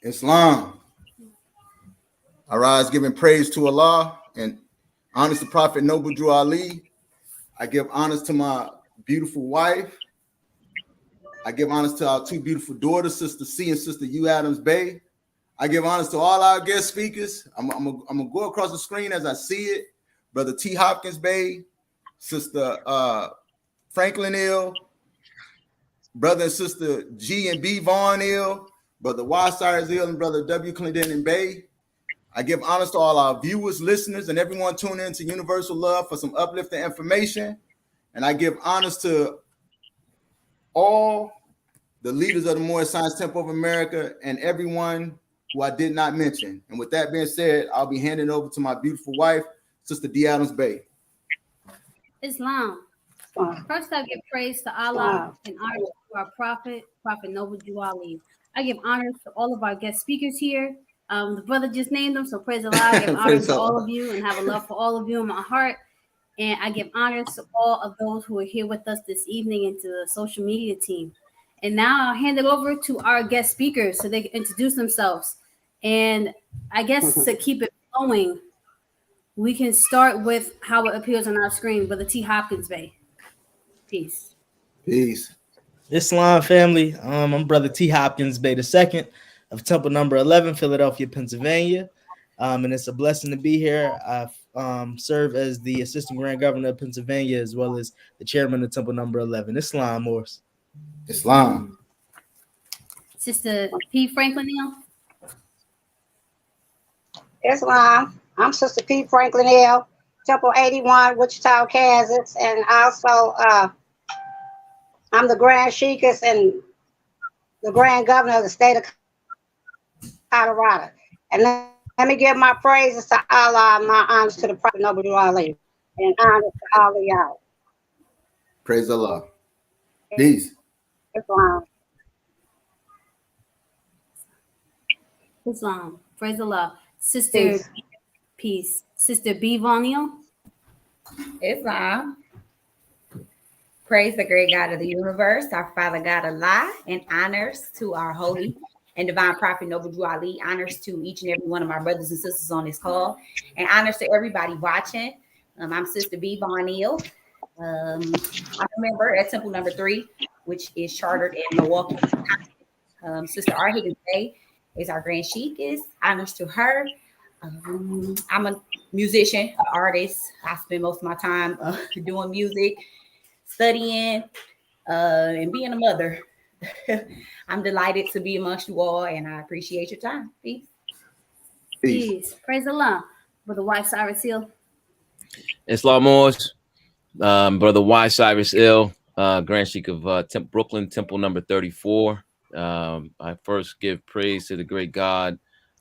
Islam. I rise giving praise to Allah and honors to Prophet Noble Drew Ali. I give honors to my beautiful wife. I give honors to our two beautiful daughters, Sister C and Sister U Adams Bay. I give honors to all our guest speakers. I'm gonna go across the screen as I see it. Brother T. Hopkins Bay, Sister Franklin Hill, Brother and Sister G and B Vaughn Hill, Brother Y Cyrus Hill, and Brother W. Clendenin Bay. I give honors to all our viewers, listeners, and everyone tuning in to Universal Love for some uplifting information. And I give honors to all the leaders of the Moorish Science Temple of America and everyone who I did not mention. And with that being said, I'll be handing over to my beautiful wife, Sister D. Adams Bay. Islam. First, I give praise to Allah and honor to our Prophet Noble Drew Ali. I give honors to all of our guest speakers here. The brother just named them, so praise Allah. I give honors to all of you and have a love for all of you in my heart. And I give honors to all of those who are here with us this evening and to the social media team. And now I'll hand it over to our guest speakers so they can introduce themselves. And I guess to keep it flowing, we can start with how it appears on our screen with the T. Hopkins Bay. Peace. Peace. Islam family. I'm Brother T. Hopkins Bay II of Temple Number 11, Philadelphia, Pennsylvania. And it's a blessing to be here. I serve as the Assistant Grand Governor of Pennsylvania as well as the Chairman of Temple Number 11. Islam, Morris. Islam. Sister P. Franklin Hill. Islam. I'm Sister P. Franklin Hill, Temple 81, Wichita, Kansas. And also, I'm the Grand Sheikess and the Grand Governor of the state of Colorado. And let me give my praises to Allah and my honors to the Prophet Noble Drew Ali. And honors to all of y'all. Praise Allah. Peace. Islam. Islam. Praise Allah. Sister Peace. Sister B. Vonio. Islam. Praise the great God of the universe, our Father God Allah, and honors to our holy and divine Prophet Noble Drew Ali. Honors to each and every one of my brothers and sisters on this call, and honors to everybody watching. I'm Sister B. Vonio. I'm a member at Temple Number 3, which is chartered in Milwaukee. Sister R. Higgins Bay is our Grand Sheikess. Honors to her. I'm a musician, an artist. I spend most of my time doing music, studying, and being a mother. I'm delighted to be amongst you all, and I appreciate your time. Peace. Peace. Praise Allah. Brother Y. Cyrus Hill. Islam Morris. Brother Y. Cyrus Hill, Grand Sheik of Brooklyn, Temple Number 34. I first give praise to the great God,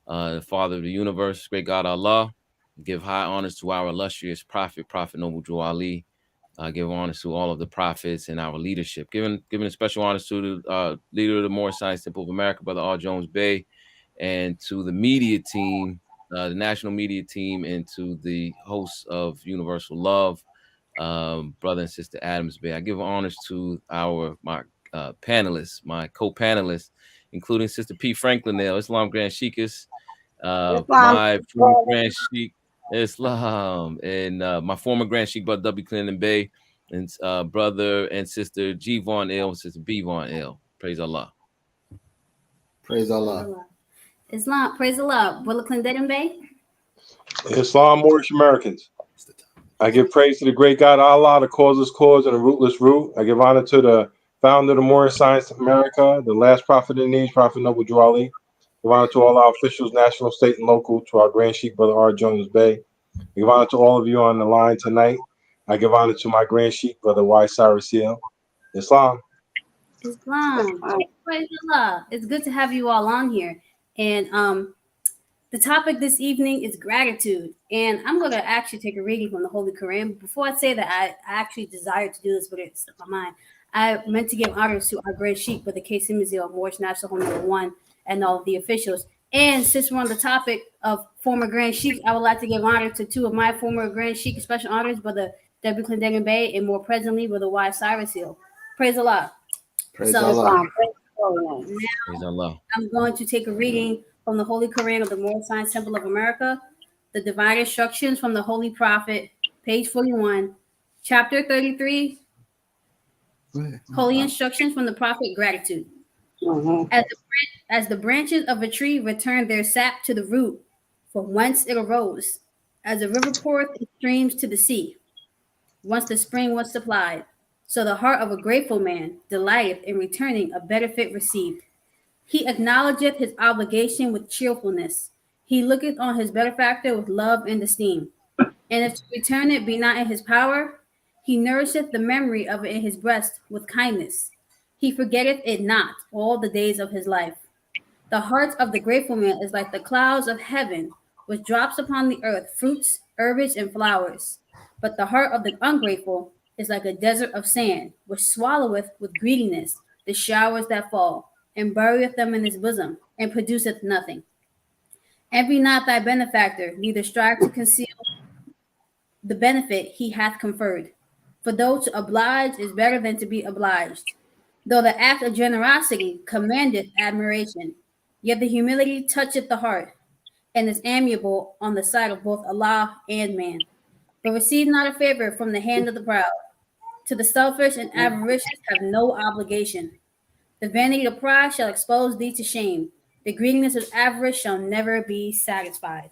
the Father of the universe, great God Allah. Give high honors to our illustrious Prophet Noble Drew Ali. Give honors to all of the prophets and our leadership. Giving a special honors to the leader of the Moorish Science Temple of America, Brother R. Jones Bay, and to the media team, the national media team, and to the hosts of Universal Love, Brother and Sister Adams Bay. I give honors to my panelists, my co-panelists, including Sister P. Franklin Hill, Islam Grand Sheikess, my former Grand Sheik, Islam, and my former Grand Sheik, Brother W. Clendenin Bay, and Brother and Sister G. Vaughn Hill, and Sister B. Vaughn Hill. Praise Allah. Praise Allah. Islam. Praise Allah. Brother Clendenin Bay. Islam Moorish Americans. I give praise to the great God Allah, the causeless cause and the rootless root. I give honor to the founder of the Moorish Science of America, the last prophet in need, Prophet Noble Drew Ali. Give honor to all our officials, national, state, and local, to our Grand Sheik, Brother R. Jones Bay. I give honor to all of you on the line tonight. I give honor to my Grand Sheik, Brother Y. Cyrus Hill. Islam. Islam. Praise Allah. It's good to have you all on here. And the topic this evening is gratitude. And I'm going to actually take a reading from the Holy Quran. But before I say that, I actually desire to do this, but it's on my mind. I meant to give honors to our Grand Sheik, Brother K. Simazil, Moorish National Home Number 1, and all the officials. And since we're on the topic of former Grand Sheik, I would like to give honor to two of my former Grand Sheik special honors, Brother W. Clendenin Bay, and more presently, Brother Y. Cyrus Hill. Praise Allah. Praise Allah. Now, I'm going to take a reading from the Holy Quran of the Moral Science Temple of America, the Divine Instructions from the Holy Prophet, page 41, chapter 33, Holy Instructions from the Prophet, Gratitude. As the branches of a tree return their sap to the root from whence it arose, as a river poureth its streams to the sea, once the spring was supplied, so the heart of a grateful man delighteth in returning a benefit received. He acknowledgeth his obligation with cheerfulness. He looketh on his benefactor with love and esteem. And if to return it be not in his power, he nourisheth the memory of it in his breast with kindness. He forgetteth it not all the days of his life. The heart of the grateful man is like the clouds of heaven, which drops upon the earth fruits, herbage, and flowers. But the heart of the ungrateful is like a desert of sand, which swalloweth with greediness the showers that fall, and burieth them in his bosom, and produceth nothing. Envy not thy benefactor, neither strive to conceal the benefit he hath conferred. For though to oblige is better than to be obliged, though the act of generosity commandeth admiration, yet the humility toucheth the heart, and is amiable on the sight of both Allah and man. But receive not a favor from the hand of the proud. To the selfish and avaricious have no obligation. The vanity of pride shall expose thee to shame. The greediness of avarice shall never be satisfied.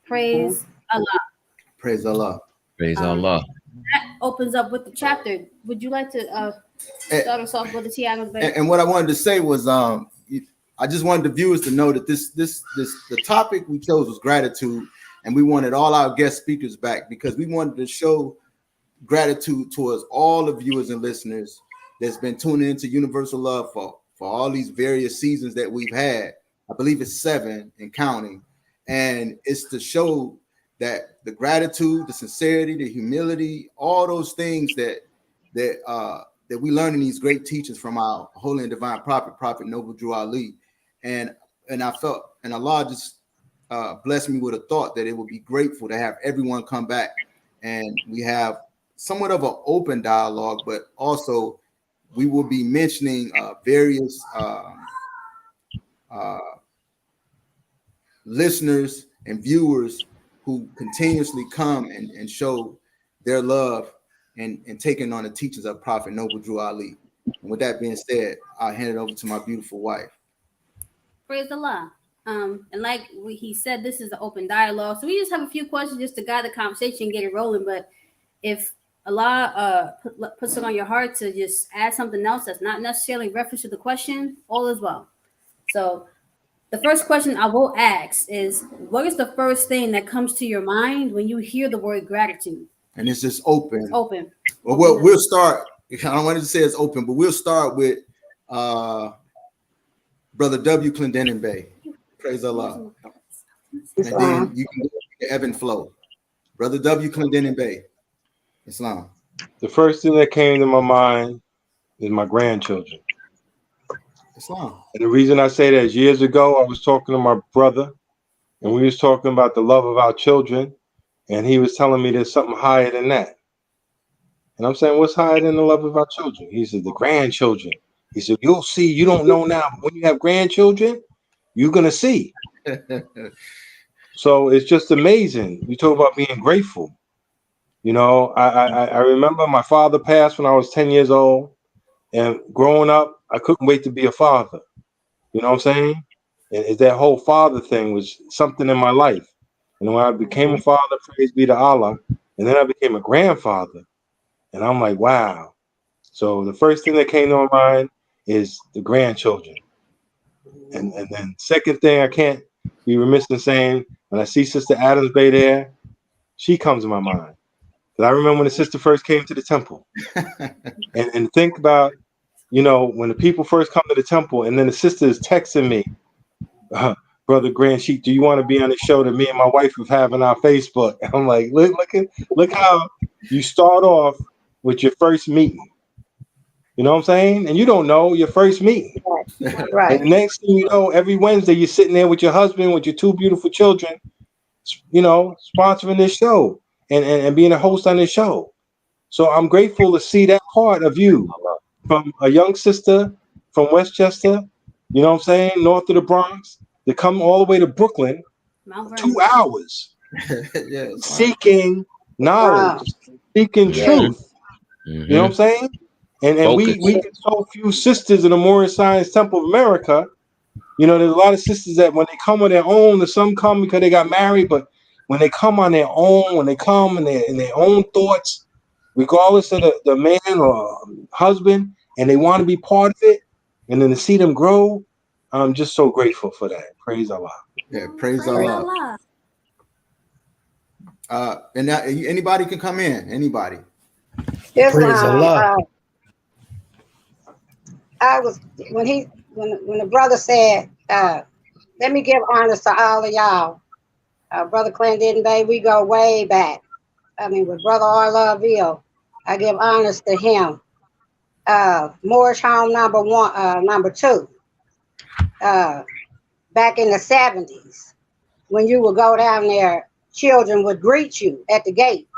Praise Allah. Praise Allah. Praise Allah. That opens up with the chapter. Would you like to start us off with the T. Adams? And what I wanted to say was, I just wanted the viewers to know that the topic we chose was gratitude, and we wanted all our guest speakers back because we wanted to show gratitude towards all the viewers and listeners that's been tuning into Universal Love for all these various seasons that we've had. I believe it's 7 and counting, and it's to show that the gratitude, the sincerity, the humility, all those things that we learn in these great teachings from our holy and divine Prophet Noble Drew Ali. And I felt, and Allah just blessed me with a thought that it would be grateful to have everyone come back, and we have somewhat of an open dialogue, but also we will be mentioning various listeners and viewers who continuously come and show their love and taking on the teachings of Prophet Noble Drew Ali. And with that being said, I'll hand it over to my beautiful wife. Praise Allah. And like he said, this is an open dialogue. So we just have a few questions just to guide the conversation and get it rolling. But if Allah puts it on your heart to just add something else that's not necessarily reference to the question, all is well. So the first question I will ask is, what is the first thing that comes to your mind when you hear the word gratitude? And it's just open. It's open. Well, we'll start. I don't want to say it's open, but we'll start with Brother W. Clendenin Bay. Praise Allah. And then you can go to ebb and flow. Brother W. Clendenin Bay. Islam. The first thing that came to my mind is my grandchildren. Islam. And the reason I say that is years ago, I was talking to my brother, and we was talking about the love of our children, and he was telling me there's something higher than that. And I'm saying, what's higher than the love of our children? He said, the grandchildren. He said, you'll see. You don't know now, but when you have grandchildren, you're going to see. So it's just amazing. We talk about being grateful. You know, I remember my father passed when I was 10 years old, and growing up, I couldn't wait to be a father. You know what I'm saying? And that whole father thing was something in my life. And when I became a father, praise be to Allah, and then I became a grandfather, and I'm like, wow. So the first thing that came to my mind is the grandchildren. And then second thing, I can't be remiss in saying, when I see Sister Adams Bay there, she comes to my mind. Because I remember when the sister first came to the temple. and think about, you know, when the people first come to the temple, and then the sister is texting me, Brother Grand Sheik, do you want to be on the show that me and my wife have having on Facebook? And I'm like, look how you start off with your first meeting. You know what I'm saying? And you don't know your first meeting. Right. And the next thing you know, every Wednesday you're sitting there with your husband, with your 2 beautiful children, you know, sponsoring this show and being a host on this show. So I'm grateful to see that part of you from a young sister from Westchester, you know what I'm saying, north of the Bronx, to come all the way to Brooklyn, Mount Vernon. 2 hours, Yeah, seeking knowledge, seeking truth. You know what I'm saying? And we get so few sisters in the Moorish Science Temple of America. You know, there's a lot of sisters that when they come on their own, some come because they got married, but when they come on their own, when they come in their own thoughts, regardless of the man or husband, and they want to be part of it, and then to see them grow, I'm just so grateful for that. Praise Allah. Yeah, praise Allah. And now anybody can come in. Anybody. Praise Allah. I was when the brother said, "Let me give honors to all of y'all." Brother Clinton, babe, we go way back. I mean, with Brother Arloville, I give honors to him. Moorish Home number 2. Back in the 70s, when you would go down there, children would greet you at the gate.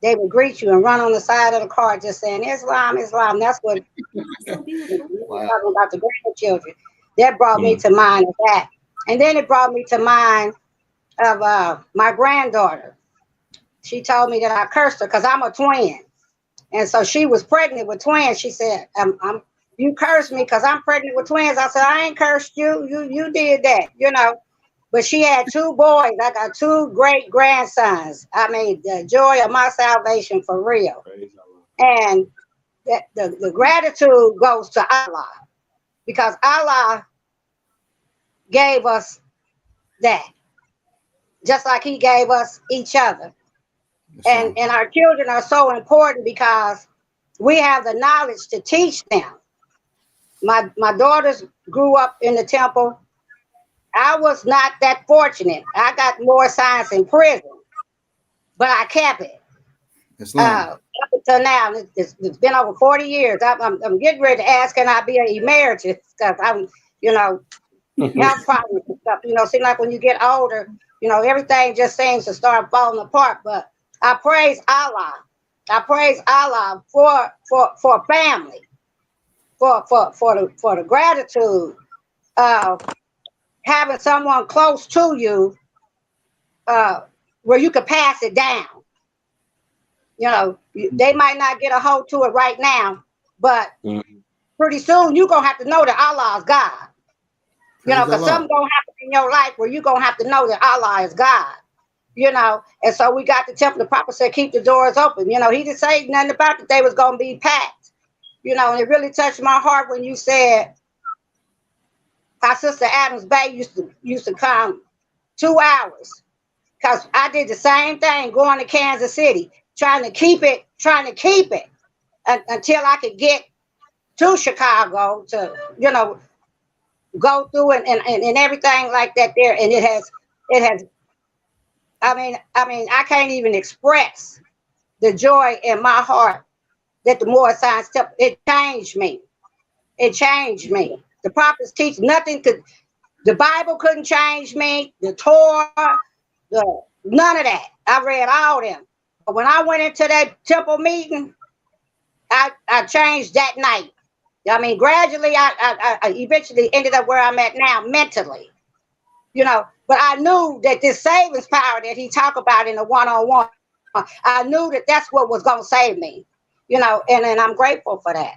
They would greet you and run on the side of the car just saying, Islam, Islam. That's what we're talking about, the grandchildren. That brought me to mind of that. And then it brought me to mind of my granddaughter. She told me that I cursed her because I'm a twin. And so she was pregnant with twins. She said, you cursed me because I'm pregnant with twins. I said, I ain't cursed you. You did that, you know. But she had 2 boys. I got 2 great grandsons. I mean, the joy of my salvation for real. And the gratitude goes to Allah, because Allah gave us that, just like he gave us each other. And our children are so important because we have the knowledge to teach them. My daughters grew up in the temple. I was not that fortunate. I got more science in prison, but I kept it. Up until now, it's been over 40 years. I'm getting ready to ask, can I be an emeritus? Because I'm, health problems and stuff. Seem like when you get older, everything just seems to start falling apart. But I praise Allah. I praise Allah for family, for the gratitude of having someone close to you, where you could pass it down. They might not get a hold to it right now, but pretty soon you're gonna have to know that Allah is God. Because something's gonna happen in your life where you're gonna have to know that Allah is God. And so we got the temple. The prophet said, keep the doors open. He didn't say nothing about that they was gonna be packed. And it really touched my heart when you said our sister Adams Bay used to come 2 hours, because I did the same thing going to Kansas City, trying to keep it until I could get to Chicago to go through and everything like that there. And it has I mean I can't even express the joy in my heart that the more science stuff, it changed me. The prophets teach nothing the Bible couldn't change me, the Torah, none of that. I read all them. But when I went into that temple meeting, I changed that night. I mean, gradually, I eventually ended up where I'm at now mentally, but I knew that this savings power that he talked about in the one-on-one, I knew that that's what was going to save me, and I'm grateful for that.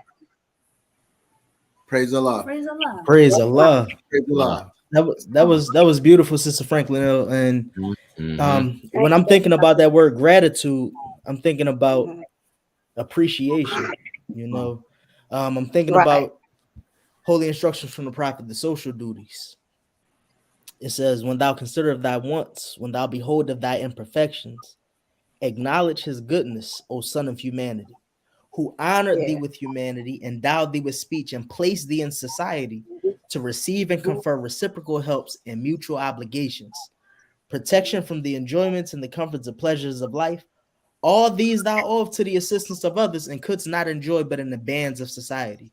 Praise Allah. Praise Allah. Praise Allah. Praise Allah. That was beautiful, Sister Franklin. And when I'm thinking about that word gratitude, I'm thinking about appreciation. I'm thinking about holy instructions from the prophet, the social duties. It says, when thou consider thy wants, when thou behold of thy imperfections, acknowledge his goodness, O son of humanity, who honored thee with humanity, endowed thee with speech, and placed thee in society to receive and confer reciprocal helps and mutual obligations, protection from the enjoyments and the comforts and pleasures of life. All these thou owest to the assistance of others, and couldst not enjoy but in the bands of society.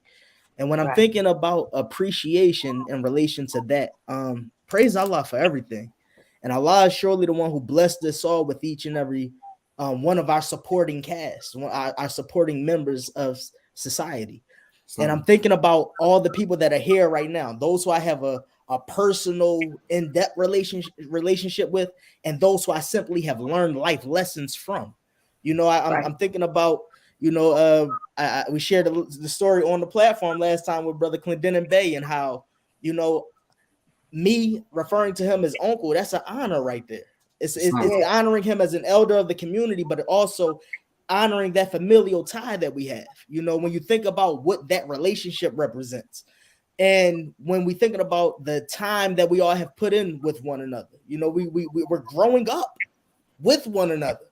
And when I'm thinking about appreciation in relation to that, praise Allah for everything. And Allah is surely the one who blessed us all with each and every one of our supporting cast, our supporting members of society. And I'm thinking about all the people that are here right now, those who I have a a personal, in-depth relationship with, and those who I simply have learned life lessons from. You know, I'm thinking about, you know, we shared the story on the platform last time with Brother Clendenin Bay, and how, you know, me referring to him as uncle, that's an honor right there. It's honoring him as an elder of the community, but also honoring that familial tie that we have. You know, when you think about what that relationship represents, and when we thinking about the time that we all have put in with one another, you know, we're growing up with one another,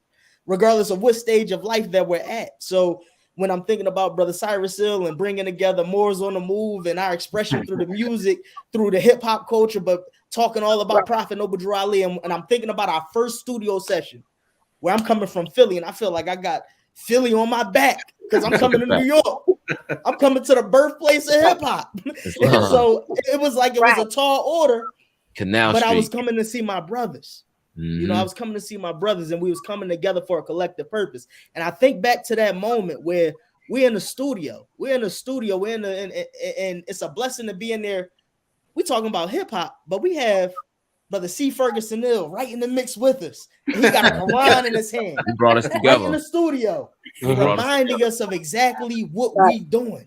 regardless of what stage of life that we're at. So when I'm thinking about Brother Cyrus Hill and bringing together Moors on the Move and our expression through the music, through the hip hop culture, but talking all about Prophet Noble Drew Ali, and I'm thinking about our first studio session where I'm coming from Philly, and I feel like I got Philly on my back because I'm coming to New York. I'm coming to the birthplace of hip hop. So it was like it was a tall order, Canal but Street. I was coming to see my brothers. You know, I was coming to see my brothers, and we was coming together for a collective purpose. And I think back to that moment where we're in the studio, and it's a blessing to be in there. We talking about hip hop, but we have Brother C. Ferguson Hill right in the mix with us. And he got a Quran in his hand. He brought us together. Right in the studio, reminding us of exactly what we doing.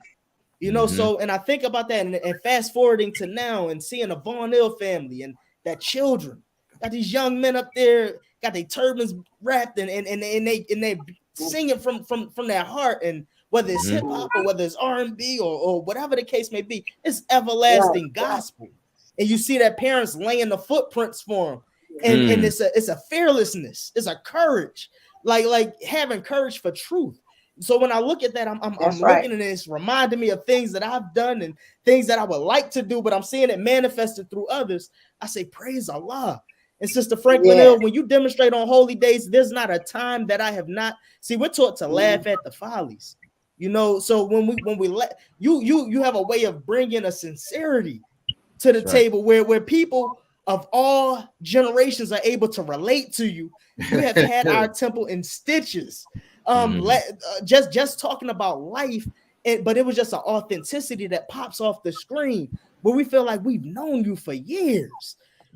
You know, so, and I think about that, and fast forwarding to now and seeing the Vaughn Hill family and that children, got these young men up there, got their turbans wrapped, and they singing from their heart, and whether it's hip hop or whether it's R&B or whatever the case may be, it's everlasting gospel. And you see that parents laying the footprints for them, and it's a fearlessness, it's a courage, like having courage for truth. So when I look at that, I'm looking at this, reminding me of things that I've done and things that I would like to do, but I'm seeing it manifested through others. I say, praise Allah. And Sister Franklin Hill, when you demonstrate on holy days, there's not a time that I have not. See, we're taught to laugh at the follies, you know. So when we let you have a way of bringing a sincerity to the table where people of all generations are able to relate to you. You have had our temple in stitches. Just talking about life, but it was just an authenticity that pops off the screen where we feel like we've known you for years.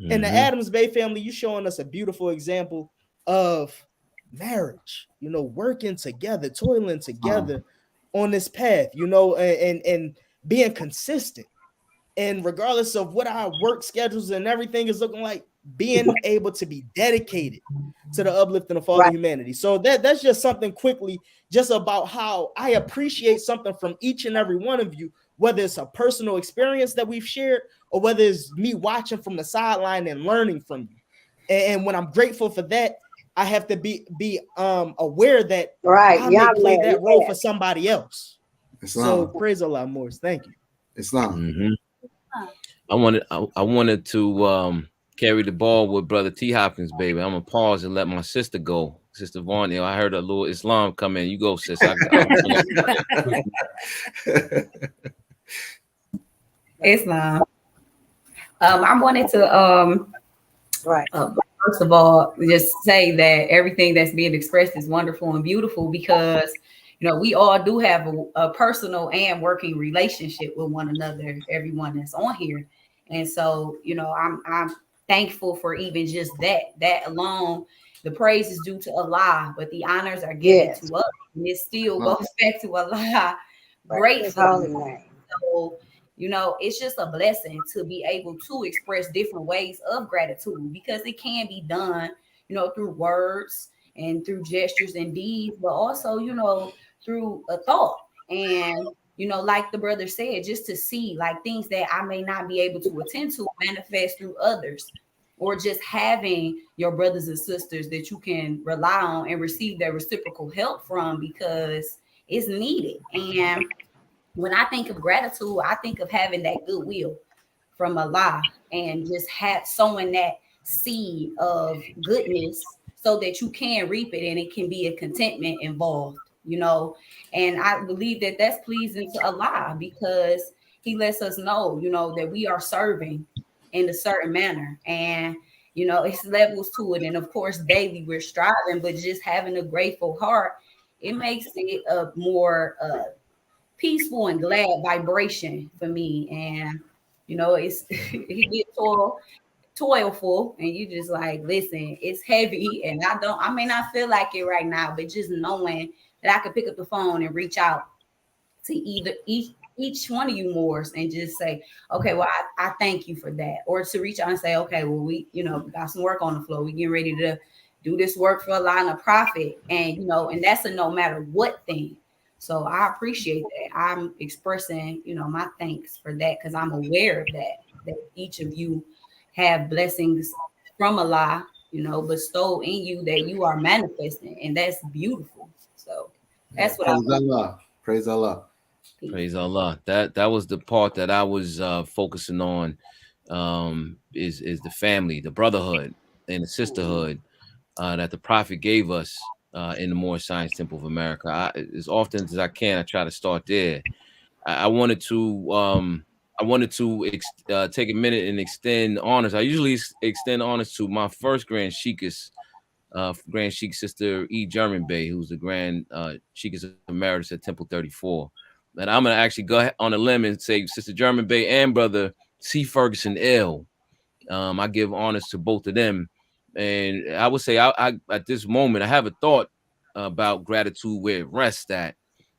And the Adams Bay family, you showing us a beautiful example of marriage, you know, working together, toiling together on this path, you know, and being consistent. And regardless of what our work schedules and everything is looking like, being able to be dedicated to the uplifting of all humanity. So that's just something quickly, just about how I appreciate something from each and every one of you, whether it's a personal experience that we've shared or whether it's me watching from the sideline and learning from you. And when I'm grateful for that, I have to be aware that I may play that role for somebody else. Islam. So praise Allah, Morris. Thank you. Islam. I wanted to carry the ball with Brother T. Hopkins, baby. I'm gonna pause and let my sister go. Sister Vaughn, I heard a little Islam come in. You go, sis. Islam. I wanted to first of all just say that everything that's being expressed is wonderful and beautiful, because you know we all do have a personal and working relationship with one another, everyone that's on here. And so, you know, I'm thankful for even just that alone. The praise is due to Allah, but the honors are given to us. And it still goes back to Allah. Grateful. So, you know, it's just a blessing to be able to express different ways of gratitude, because it can be done, you know, through words and through gestures and deeds, but also, you know, through a thought. And you know, like the brother said, just to see like things that I may not be able to attend to manifest through others, or just having your brothers and sisters that you can rely on and receive that reciprocal help from, because it's needed. And when I think of gratitude, I think of having that goodwill from Allah and just sowing that seed of goodness so that you can reap it and it can be a contentment involved. You know, and I believe that that's pleasing to Allah, because he lets us know, you know, that we are serving in a certain manner, and, you know, it's levels to it. And of course, daily we're striving, but just having a grateful heart, it makes it a more peaceful and glad vibration for me. And, You know, it's he get toilful, and you just like, listen, it's heavy, and I may not feel like it right now, but just knowing that I could pick up the phone and reach out to either each one of you more and just say, okay, well, I thank you for that. Or to reach out and say, okay, well, we got some work on the floor. We getting ready to do this work for a line of profit. And, and that's a no matter what thing. So I appreciate that. I'm expressing, my thanks for that, because I'm aware of that each of you have blessings from Allah, bestowed in you that you are manifesting. And that's beautiful. So that's what Praise Allah. Praise Allah. Praise Allah. That was the part that I was focusing on, is the family, the brotherhood, and the sisterhood that the Prophet gave us in the Moorish Science Temple of America. As often as I can, I try to start there. I wanted to take a minute and extend honors. I usually extend honors to my first Grand Sheikess, Grand Sheik Sister E. German Bey, who's the Grand Sheikess Emeritus at Temple 34. And I'm gonna actually go on a limb and say Sister German Bey and Brother C. Ferguson L. I give honors to both of them. And I would say I at this moment I have a thought about gratitude where it rests at.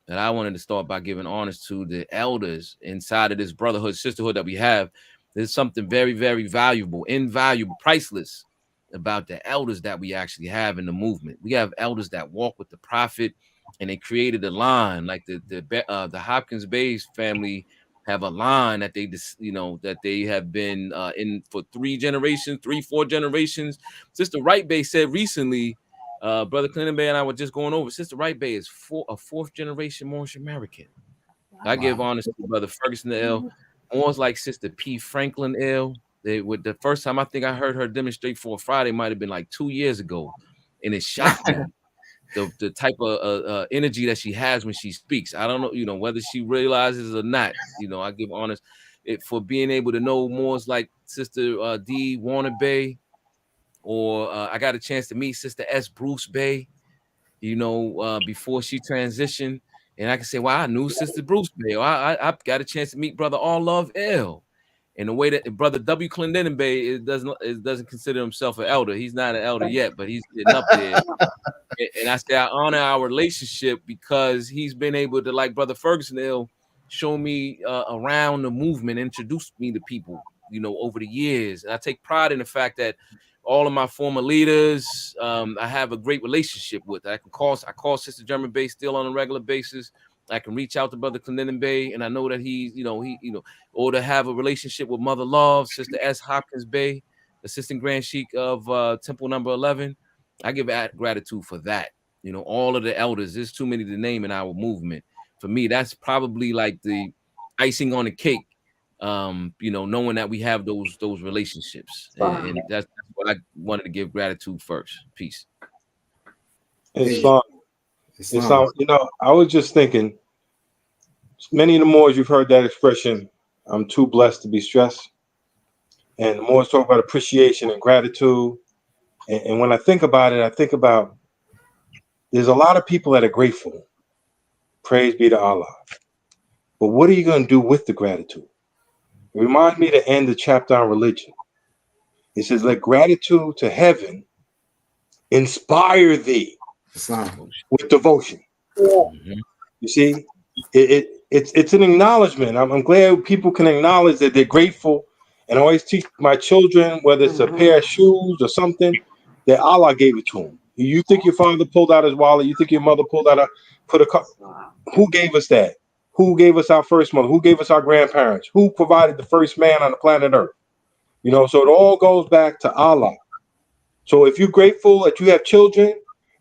And I wanted to start by giving honors to the elders inside of this brotherhood, sisterhood that we have. There's something very, very valuable, invaluable, priceless about the elders that we actually have in the movement. We have elders that walk with the Prophet, and they created a line like the Hopkins Bay's family have a line that that they have been in for 4 generations. Sister Wright Bay said recently, Brother Clinton Bay and I were just going over, Sister Wright Bay is a 4th generation Moorish American. Wow. I give honors to Brother Ferguson L. More like Sister P. Franklin L. With the first time I think I heard her demonstrate for a Friday might have been like 2 years ago, and it shocked me. The type of energy that she has when she speaks. I don't know, whether she realizes or not. I give honors for being able to know more like Sister D. Warner Bay, or I got a chance to meet Sister S. Bruce Bay, before she transitioned. And I can say, well, I knew Sister Bruce Bay, or I got a chance to meet Brother All Love L. And the way that Brother W. Clendenin Bay doesn't consider himself an elder. He's not an elder yet, but he's getting up there. And I say I honor our relationship because he's been able to, like Brother Ferguson L, show me around the movement, introduce me to people, over the years. And I take pride in the fact that all of my former leaders, I have a great relationship with. I call Sister German Bay still on a regular basis. I can reach out to Brother Clendenin Bay, and I know that he's, or to have a relationship with Mother Love, Sister S. Hopkins Bay, Assistant Grand Sheik of Temple number 11. I give gratitude for that. All of the elders, there's too many to name in our movement. For me, that's probably like the icing on the cake. Knowing that we have those relationships, and that's what I wanted to give gratitude first. Peace. Islam. I was just thinking, many of the Moors, you've heard that expression, I'm too blessed to be stressed. And the Moors talk about appreciation and gratitude. And when I think about it, I think about there's a lot of people that are grateful. Praise be to Allah. But what are you going to do with the gratitude? It reminds me to end the chapter on religion. It says, let gratitude to heaven inspire thee with devotion. Mm-hmm. You see, it's an acknowledgement. I'm glad people can acknowledge that they're grateful. And I always teach my children, whether it's a pair of shoes or something, that Allah gave it to them. You think your father pulled out his wallet? You think your mother pulled out who gave us that? Who gave us our first mother? Who gave us our grandparents? Who provided the first man on the planet Earth? So it all goes back to Allah. So if you're grateful that you have children,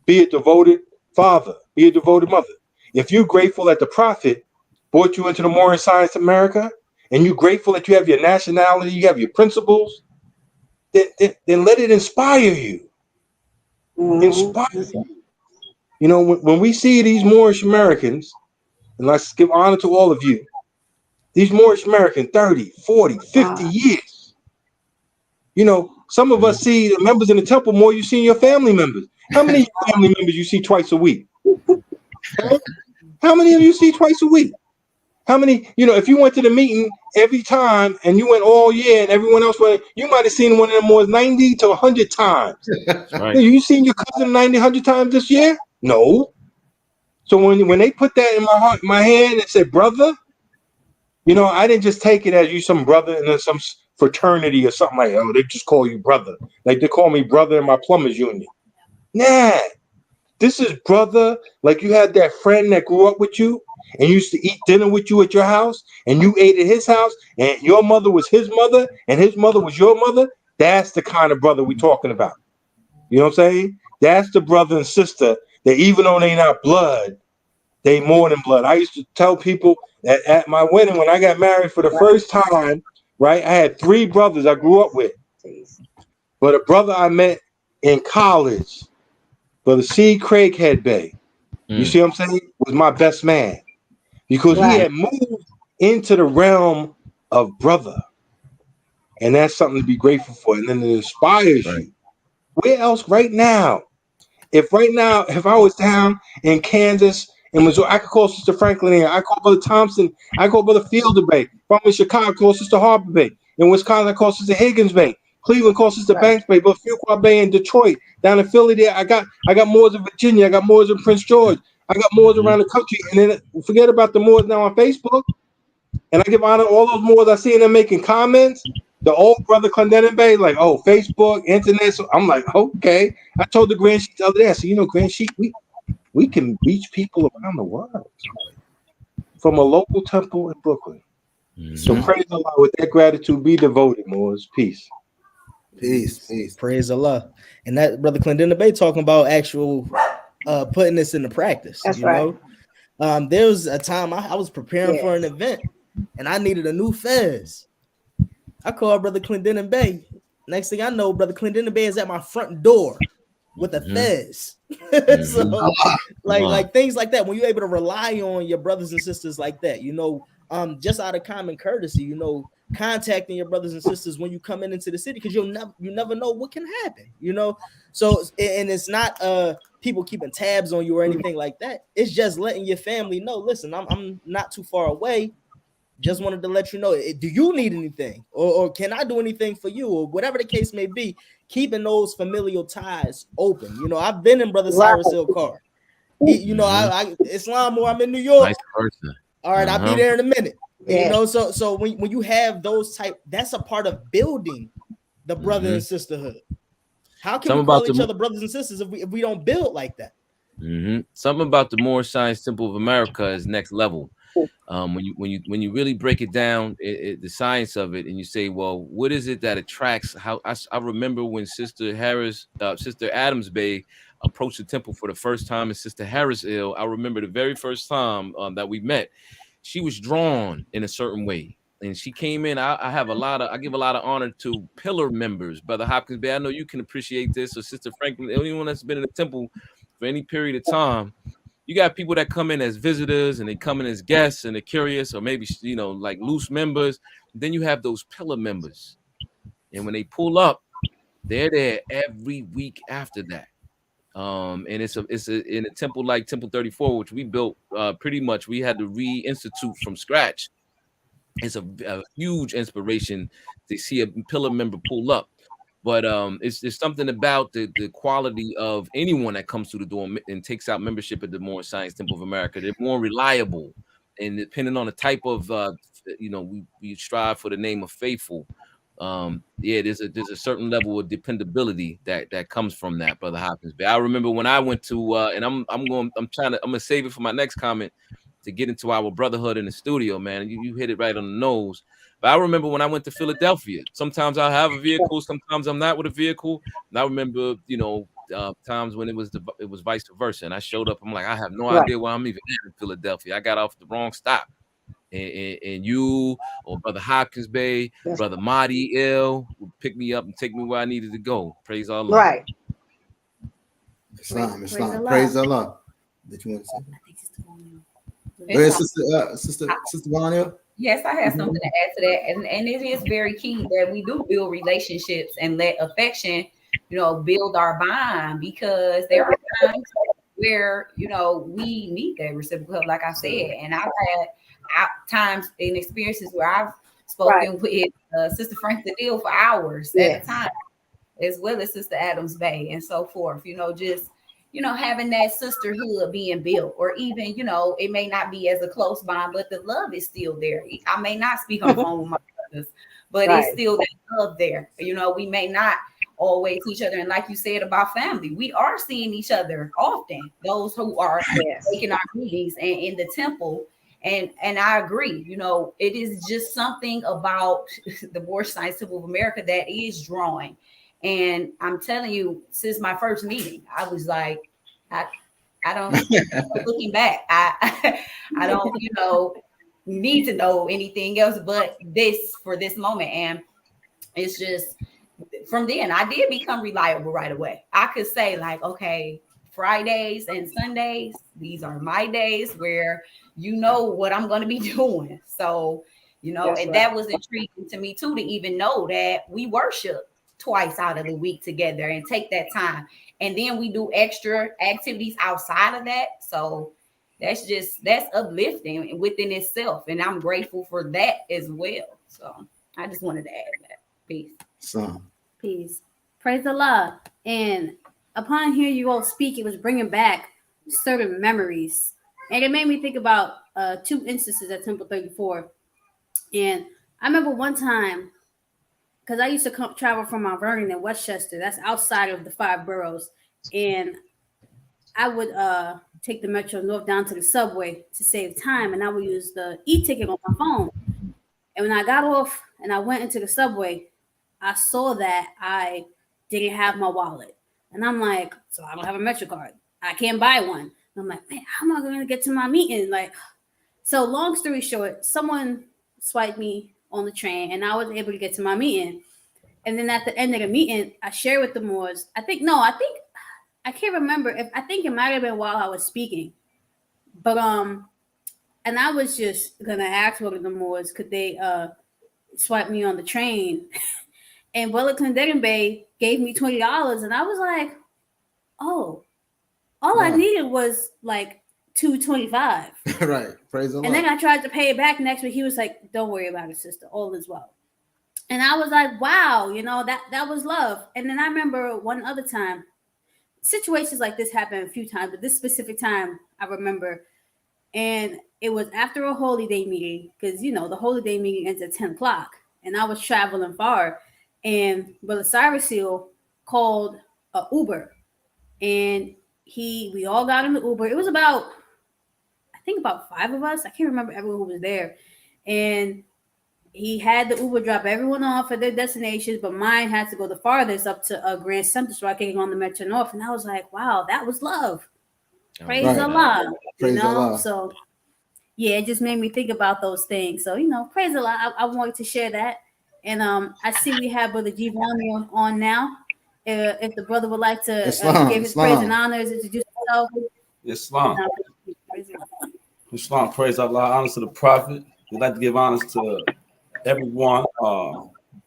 be a devoted father, be a devoted mother. If you're grateful that the Prophet brought you into the Moorish Science America, and you're grateful that you have your nationality, you have your principles, then let it inspire you. Mm-hmm. Inspire you. When we see these Moorish Americans, and let's give honor to all of you, these Moorish Americans, 30, 40, 50 years. Some of us see the members in the temple more you see in your family members. How many family members you see twice a week? How many of you see twice a week? How many, if you went to the meeting every time and you went all year and everyone else went, you might have seen one of them more 90 to 100 times. That's right. You seen your cousin 90, 100 times this year? No. So when they put that in my heart, my hand and said, brother, I didn't just take it as you some brother in some fraternity or something like, oh, they just call you brother. Like they call me brother in my plumbers union. Nah, this is brother. Like you had that friend that grew up with you and used to eat dinner with you at your house and you ate at his house and your mother was his mother and his mother was your mother. That's the kind of brother we're talking about. You know what I'm saying? That's the brother and sister that even though they not blood, they more than blood. I used to tell people at my wedding when I got married for the first time, right? I had 3 brothers I grew up with. But a brother I met in college, Brother C. Craighead Bay, you see what I'm saying? Was my best man because he had moved into the realm of brother. And that's something to be grateful for. And then it inspires you. Where else right now? If I was down in Kansas and Missouri, I could call Sister Franklin here. I call Brother Thompson. I call Brother Fielder Bay. If I'm in Chicago, I call Sister Harper Bay. In Wisconsin, I call Sister Higgins Bay. Cleveland, call Sister Banks Bay. But Fuqua Bay in Detroit. Down in Philly, there I got Moors in Virginia. I got Moors in Prince George. I got Moors around the country. And then forget about the Moors now on Facebook. And I give honor to all those Moors I see them making comments. The old brother Clendenin Bay, like, oh, Facebook, internet. So I'm like, okay. I told the Grand Sheik the other day, I said, Grand Sheik, we can reach people around the world from a local temple in Brooklyn. So praise Allah. With that gratitude, be devoted, Moors. Peace. Peace. Praise Allah. And that Brother Clendenin Bay talking about actual putting this into practice. That's right. There was a time I was preparing for an event and I needed a new fez. I called Brother Clendenin Bay. Next thing I know, Brother Clendenin Bay is at my front door with a fez. So, like things like that. When you're able to rely on your brothers and sisters like that, just out of common courtesy, contacting your brothers and sisters when you come into the city, because you never know what can happen. So and it's not people keeping tabs on you or anything like that. It's just letting your family know. Listen, I'm not too far away. Just wanted to let you know, do you need anything or can I do anything for you or whatever the case may be, keeping those familial ties open. I've been in Brother Cyrus Hill car. I Islam or I'm in New York. Nice person. All right, I'll be there in a minute. So when you have those type, that's a part of building the brother and sisterhood. How can we call each other brothers and sisters if we don't build like that? Something about the Moorish Science Temple of America is next level. When you really break it down, the science of it, and you say, well, what is it that attracts? How I remember when Sister Adams Bay approached the temple for the first time, and Sister Harris Hill. I remember the very first time that we met, she was drawn in a certain way, and she came in. I give a lot of honor to pillar members, Brother Hopkins Bay. I know you can appreciate this, or Sister Franklin, anyone that's been in the temple for any period of time. You got people that come in as visitors and they come in as guests and they're curious, or maybe like loose members. Then you have those pillar members, and when they pull up, they're there every week after that. And it's in a temple like Temple 34, which we built pretty much. We had to reinstitute from scratch. It's a huge inspiration to see a pillar member pull up. But it's something about the quality of anyone that comes through the door and takes out membership at the Moorish Science Temple of America. They're more reliable, and depending on the type of we strive for the name of faithful. There's a certain level of dependability that comes from that, Brother Hopkins. But I remember when I went to and I'm gonna save it for my next comment to get into our brotherhood in the studio, man. You hit it right on the nose. But I remember when I went to Philadelphia, sometimes I'll have a vehicle, sometimes I'm not with a vehicle. And I remember, times when it was vice versa. And I showed up, I'm like, I have no idea why I'm even in Philadelphia. I got off the wrong stop. And you or Brother Hopkins Bay, Brother Mahdi would pick me up and take me where I needed to go. Praise Allah. Right. Islam. Praise Allah. Did you want to say? Go ahead, Sister Vanya. Yes, I have something to add to that. And it is very key that we do build relationships and let affection, build our bond, because there are times where, we need that reciprocal, like I said. And times and experiences where I've spoken with Sister Franklin Deal for hours at a time, as well as Sister Adams Bay and so forth. Just having that sisterhood being built, or even it may not be as a close bond, but the love is still there. I may not speak on the phone with my brothers, but it's still that love there. We may not always see each other, and like you said about family, we are seeing each other often. Those who are taking our meetings and in the temple. And I agree, it is just something about the Borstein Temple of America that is drawing. And I'm telling you, since my first meeting, I was like, I don't, looking back, I don't, need to know anything else but this for this moment. And it's just, from then, I did become reliable right away. I could say like, okay, Fridays and Sundays, these are my days where what I'm going to be doing. So, that was intriguing to me too, to even know that we worship twice out of the week together and take that time. And then we do extra activities outside of that. So that's uplifting within itself. And I'm grateful for that as well. So I just wanted to add that. Peace. Peace. Praise the Lord. And upon hearing you all speak, it was bringing back certain memories. And it made me think about 2 instances at Temple 34. And I remember one time, because I used to travel from Mount Vernon and Westchester. That's outside of the 5 boroughs. And I would take the Metro North down to the subway to save time. And I would use the e-ticket on my phone. And when I got off and I went into the subway, I saw that I didn't have my wallet. And I'm like, so I don't have a Metro card. I can't buy one. And I'm like, man, how am I going to get to my meeting? So long story short, someone swiped me on the train and I was able to get to my meeting. And then at the end of the meeting, I shared with the Moors. I can't remember I think it might have been while I was speaking. But and I was just gonna ask one of the Moors, could they swipe me on the train? And Wellington Bay gave me $20, and I was like, oh, all I needed was like $2.25. Right. Praise the Lord. And then I tried to pay it back next week. He was like, don't worry about it, sister. All is well. And I was like, wow, that was love. And then I remember one other time, situations like this happened a few times, but this specific time I remember, and it was after a Holy Day meeting, because, the Holy Day meeting ends at 10 o'clock, and I was traveling far, and Brother Cyrus Seal called an Uber, and we all got in the Uber. It was about 5 of us. I can't remember everyone who was there. And he had the Uber drop everyone off at their destinations, but mine had to go the farthest up to Grand Central so I could get on the Metro North. And I was like, wow, that was love. Praise the Lord. Praise the Lord. So, yeah, it just made me think about those things. So, praise the Lord. I wanted to share that. And I see we have Brother Giovanni on now. If the brother would like to give his praise and honors, introduce himself. Islam. Islam, praise Allah, honors to the prophet. We'd like to give honors to everyone,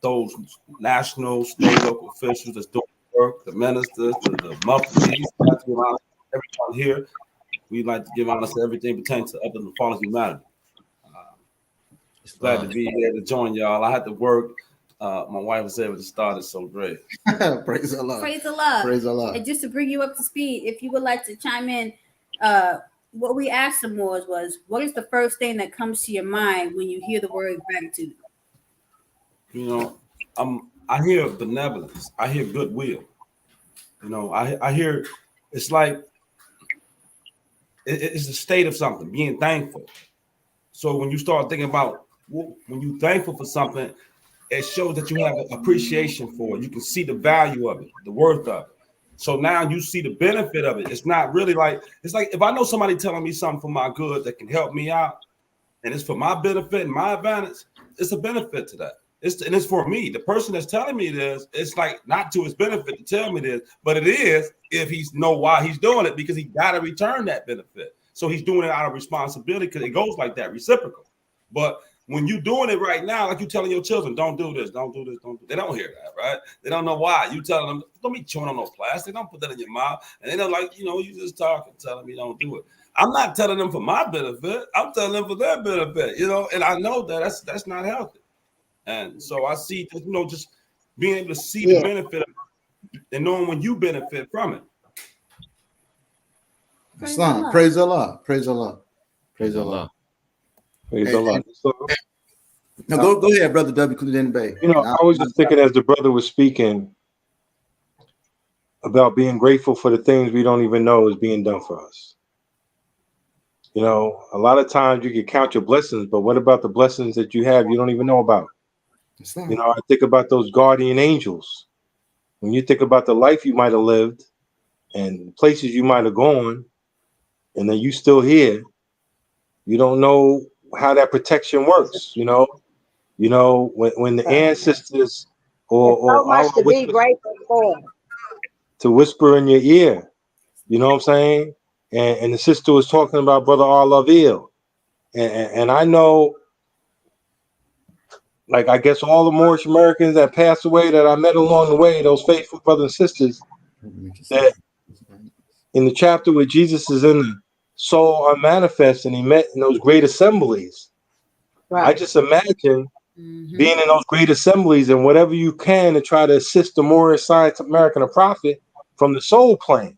those national, state, local officials that's doing work, the ministers, the muftis. We'd like to give honors to everyone here. We'd like to give honors to everything pertaining to other than fallen humanity. Glad to be here to join y'all. I had to work. My wife was able to start it, so great. Praise the Lord. Praise the Lord. Praise the Lord. And just to bring you up to speed, if you would like to chime in, what we asked them was, what is the first thing that comes to your mind when you hear the word gratitude? I hear benevolence. I hear goodwill. I hear it's like it's a state of something, being thankful. So when you start thinking about when you're thankful for something, it shows that you have an appreciation for it. You can see the value of it, the worth of it. So now you see the benefit of it. It's not really it's like if I know somebody telling me something for my good that can help me out, and it's for my benefit and my advantage, it's a benefit to that. It's for me. The person that's telling me this, it's like not to his benefit to tell me this, but it is if he know why he's doing it, because he got to return that benefit. So he's doing it out of responsibility because it goes like that, reciprocal. But when you're doing it right now, like you're telling your children, don't do this, don't do this, don't do. They don't hear that, right? They don't know why. You telling them, don't be chewing on no plastic, don't put that in your mouth. And they don't you just talk and tell them you don't do it. I'm not telling them for my benefit. I'm telling them for their benefit, and I know that that's not healthy. And so I see, just being able to see the benefit and knowing when you benefit from it. Islam. Praise Allah. Praise Allah. Praise Allah. Praise Allah. No, go ahead, Brother W. Clinton Bay. I was just thinking as the brother was speaking about being grateful for the things we don't even know is being done for us. A lot of times you can count your blessings, but what about the blessings that you have you don't even know about? I think about those guardian angels. When you think about the life you might have lived and places you might have gone, and then you still here, you don't know how that protection works. When the ancestors or so much to be grateful for. To whisper in your ear, you know what I'm saying? And the sister was talking about Brother Arlaville. And I know, like, I guess all the Moorish Americans that passed away that I met along the way, those faithful brothers and sisters, that in the chapter where Jesus is in the soul unmanifest and he met in those great assemblies, right. I just imagine being in those great assemblies and whatever you can to try to assist the Moorish Science American prophet from the soul plane.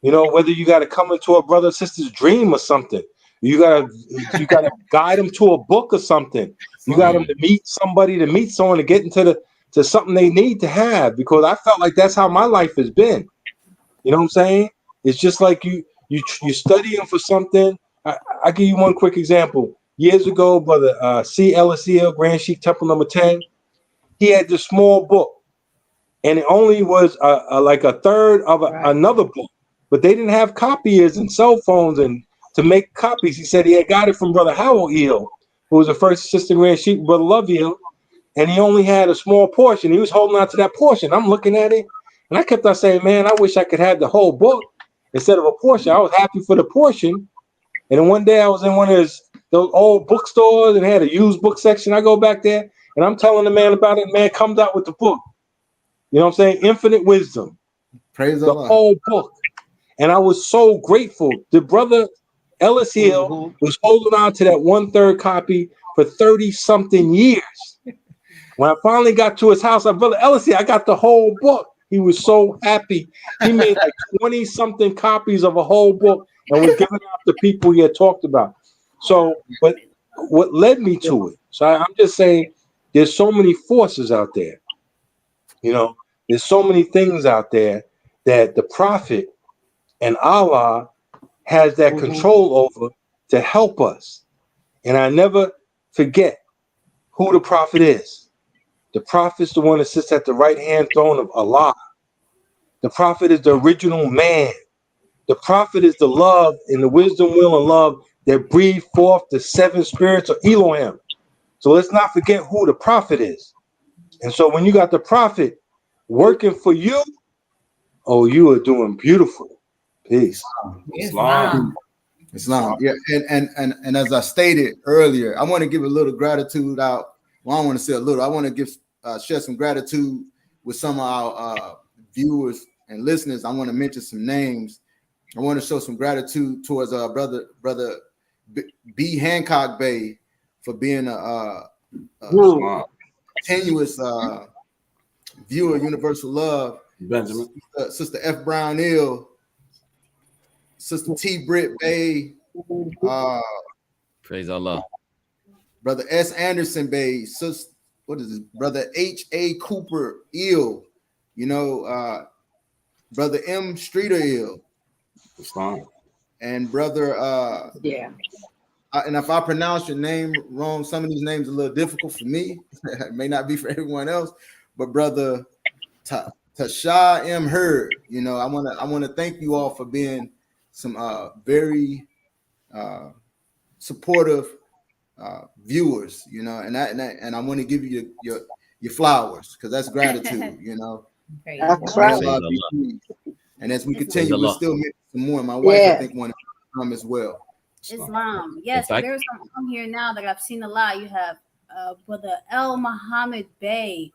Whether you got to come into a brother or sister's dream or something, you gotta guide them to a book or something. You got them to meet someone to get to something they need to have, because I felt like that's how my life has been. You know what I'm saying? It's just like you're studying for something. I give you one quick example. Years ago, Brother C. Ellis Grand Sheik Temple number 10, he had this small book, and it only was like a third of another book. But they didn't have copiers and cell phones and to make copies. He said he had got it from Brother Howell Eel, who was the first assistant Grand Sheik, Brother Love Eel, and he only had a small portion. He was holding on to that portion. I'm looking at it, and I kept on saying, man, I wish I could have the whole book instead of a portion. I was happy for the portion. And then one day I was in one of those old bookstores and had a used book section. I go back there, and I'm telling the man about it. Man comes out with the book. You know what I'm saying? Infinite Wisdom. Praise the Allah. Whole book. And I was so grateful. The brother Ellis Hill was holding on to that 1/3 copy for 30-something years. When I finally got to his house, I brother Ellis Hill, I got the whole book. He was so happy. He made like 20-something copies of a whole book and was giving out to people he had talked about. So, but what led me to it? So I'm just saying, there's so many forces out there. There's so many things out there that the prophet and Allah has that control over to help us. And I never forget who the prophet is. The prophet is the one that sits at the right-hand throne of Allah. The prophet is the original man. The prophet is the love and the wisdom, will, and love that breathe forth the 7 spirits of Elohim. So let's not forget who the prophet is. And so when you got the prophet working for you, oh, you are doing beautiful. Peace. Islam. Yeah, and as I stated earlier, I want to give a little gratitude out. Well, I don't want to say a little. I want to give share some gratitude with some of our viewers and listeners. I want to mention some names. I want to show some gratitude towards our brother B. Hancock Bay for being a continuous viewer of Universal Love. Benjamin, Sister F. Brown Hill, Sister T. Britt Bay, praise Allah. Brother S. Anderson Bay, Sister, what is this? Brother H. A. Cooper Ill, Brother M. Streeter Ill, and Brother and if I pronounce your name wrong, some of these names are a little difficult for me. It may not be for everyone else, but Brother Tasha M. Hurd, I want to thank you all for being some very supportive viewers, and I want to give you your flowers, because that's gratitude, That's right. And as we continue, we'll still make some more. My wife, I think, wanted to come as well. Islam, yes. There's some on here now that I've seen a lot. You have Brother El Muhammad Bey.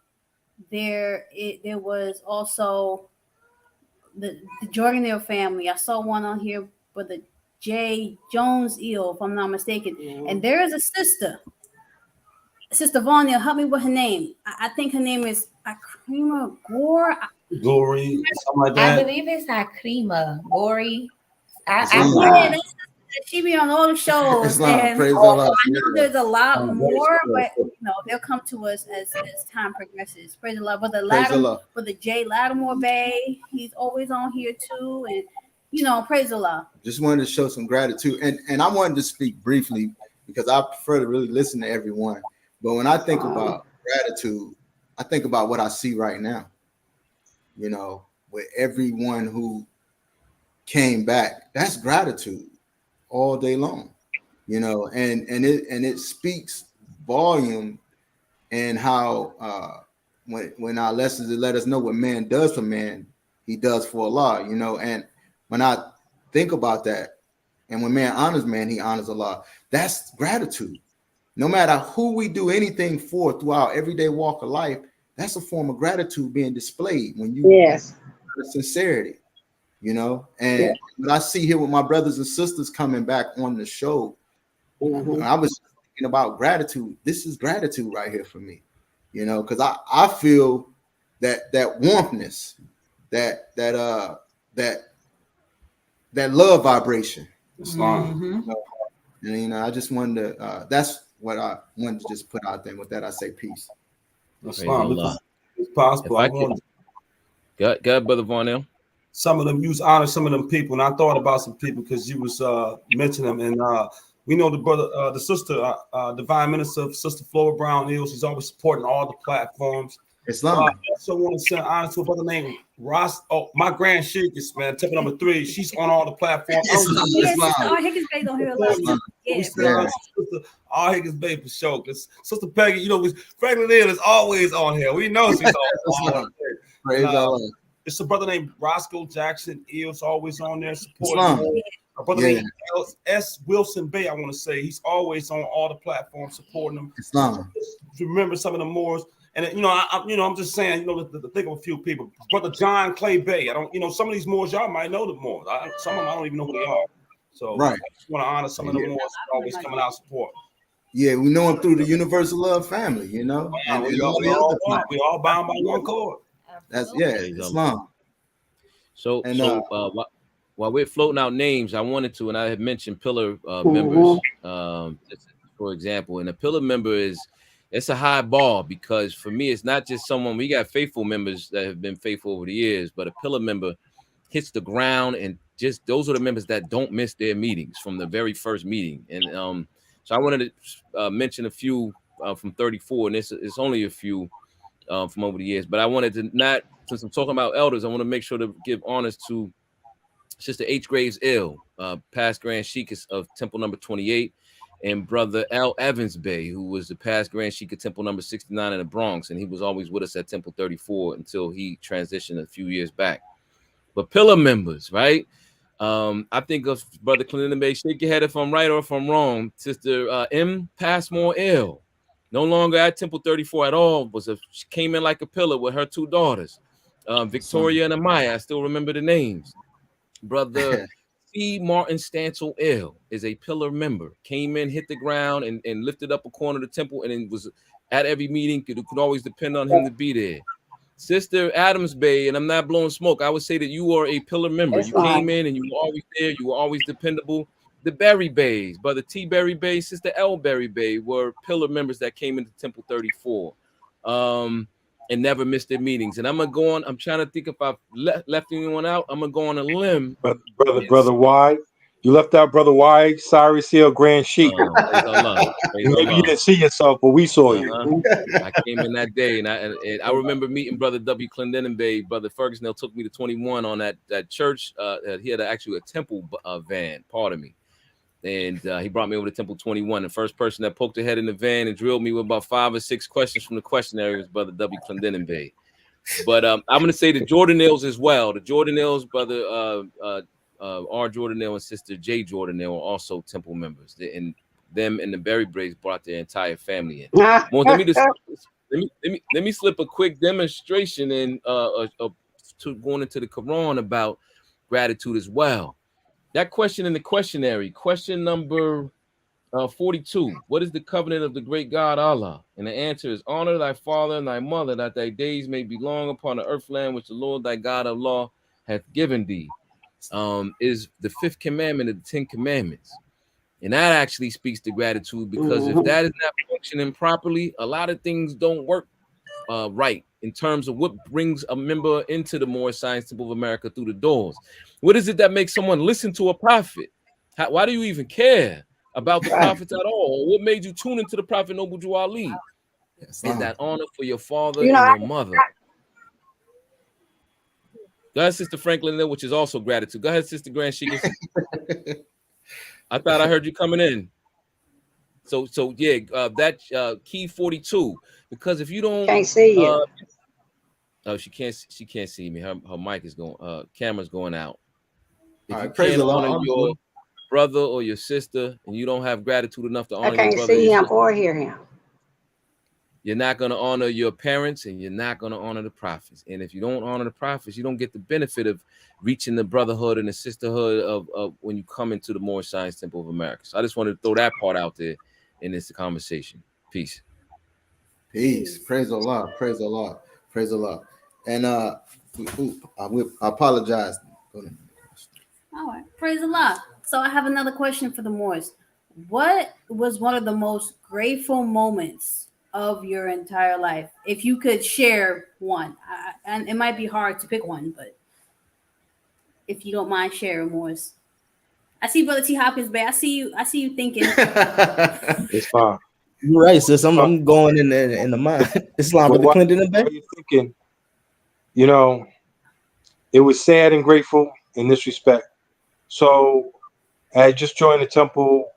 There was also the Jordanale family. I saw one on here, Brother J. Jones Eel, if I'm not mistaken. And there is a Sister Vanya, help me with her name. I think her name is Akrima Gore. Glory, something like I that. believe it's Akrima, Gori. Yeah, she be on all the shows. And praise I Allah. know there's a lot more, praise but they'll come to us as time progresses. Praise Allah. Praise Allah. Brother Jay Lattimore Bay, he's always on here too. And praise Allah. Just wanted to show some gratitude. And I wanted to speak briefly because I prefer to really listen to everyone. But when I think about gratitude, I think about what I see right now. With everyone who came back, that's gratitude all day long. And it speaks volume, and how when our lessons let us know what man does for man, he does for Allah. And when I think about that, and when man honors man, he honors Allah. That's gratitude. No matter who we do anything for through our everyday walk of life, that's a form of gratitude being displayed when you sincerity, And what I see here with my brothers and sisters coming back on the show, I was thinking about gratitude. This is gratitude right here for me, because I feel that warmthness, that love vibration. And I just wanted to. That's what I wanted to just put out there. With that, I say peace. That's fine. It's possible. Go ahead, Brother Varnell. Some of them use honor some of them people, and I thought about some people because you was mentioning them, and we know the sister, divine minister, Sister Flora Brown Hills. She's always supporting all the platforms. Islam. I also want to send honor to a brother named Ross. Oh, my grand sheikess, man, temple number 3. She's on all the platforms. Islam. Our Higgins Bay don't hear a lot. Our Higgins Bay for sure. Because Sister Peggy, Franklin Hill is always on here. We know she's always on here. Praise Allah. It's a brother named Roscoe Jackson Eels, always on there supporting. A brother named S. Wilson Bay, I want to say. He's always on all the platforms supporting them. Islam. Remember some of the Moors. And I'm just saying, to think of a few people. Brother John Clay Bay. I don't, some of these Moors, y'all might know the Moors. Some of them I don't even know who they are. So I just want to honor some of the Moors always coming out support. Yeah, we know him through the Universal Love family, And we all bound by one cord. That's Islam. So while we're floating out names, I wanted to, and I had mentioned pillar members, for example, and a pillar member it's a high bar, because for me, it's not just someone. We got faithful members that have been faithful over the years, but a pillar member hits the ground, and just those are the members that don't miss their meetings from the very first meeting. And so I wanted to mention a few from 34, and it's only a few from over the years, but I wanted to not, since I'm talking about elders, I want to make sure to give honors to Sister H. Graves Ill, past Grand Sheik of Temple number 28, and Brother L. Evans Bay, who was the past Grand Sheik of Temple number 69 in the Bronx, and he was always with us at Temple 34 until he transitioned a few years back. But pillar members, right? I think of Brother Clinton Bay. Shake your head if I'm right or if I'm wrong. Sister M. Passmore Ill, no longer at Temple 34 at all, she came in like a pillar with her 2 daughters, Victoria and Amaya. I still remember the names. Brother C. Martin Stansel Ill is a pillar member. Came in, hit the ground, and lifted up a corner of the temple, and it was at every meeting. Could always depend on him to be there. Sister Adams Bay, and I'm not blowing smoke, I would say that you are a pillar member. You came in and you were always there. You were always dependable. The Berry Bays, Brother T. Berry Bay, Sister L. Berry Bay were pillar members that came into Temple 34 and never missed their meetings. And I'm going to go on. I'm trying to think if I've left anyone out. I'm going to go on a limb. Brother Y. You left out Brother Y, Cyrus Hill, Grand Sheik. Maybe you didn't see yourself, but we saw you. I came in that day, and I remember meeting Brother W. Clendenin Bay. Brother Ferguson took me to 21 on that church. He had actually a temple van, pardon me. And he brought me over to Temple 21. The first person that poked their head in the van and drilled me with about 5 or 6 questions from the questionnaire was Brother W. Clendenin Bay. But I'm going to say the Jordanelles as well. The Jordanelles, Brother R. Jordanelle and Sister J. Jordanelle are also temple members. And them and the Berry Braves brought their entire family in. Well, let me slip a quick demonstration in to going into the Quran about gratitude as well. that question in the questionnaire, question number 42. What is the covenant of the great God Allah? And the answer is, honor thy father and thy mother, that thy days may be long upon the earth land which the Lord thy God Allah hath given thee. Is the 5th commandment of the 10 commandments. And that actually speaks to gratitude, because if that is not functioning properly, a lot of things don't work right in terms of what brings a member into the Moorish Science Temple of America through the doors. What is it that makes someone listen to a prophet? Why do you even care about the prophets at all? What made you tune into the Prophet Noble Drew Ali? Is that honor for your father and your mother. Go ahead, Sister Franklin, which is also gratitude. Go ahead, Sister Grand Sheikah. I thought I heard you coming in. So yeah, that key 42. Because if you don't, can't see you. Oh, she can't see me. Her mic is going, camera's going out. If you praise can't the honor Lord. your brother or your sister, and you don't have gratitude enough to honor I can't your brother, see him or hear him. you're not going to honor your parents, and you're not going to honor the prophets. And if you don't honor the prophets, you don't get the benefit of reaching the brotherhood and the sisterhood of when you come into the Moorish Science Temple of America. So I just wanted to throw that part out there in this conversation. Peace. Peace. Praise the Lord. Praise the Lord. Praise the Lord. And I apologize. All right. Praise the Lord. So I have another question for the Moors. What was one of the most grateful moments of your entire life? If you could share one, and it might be hard to pick one, but if you don't mind sharing, Moors. I see Brother T. Hopkins, but I see you thinking. It's fine. You're right, sis. I'm going in the mind. Islam, Brother Clinton and Bay. What are you thinking? You know, it was sad and grateful in this respect. So I had just joined the temple.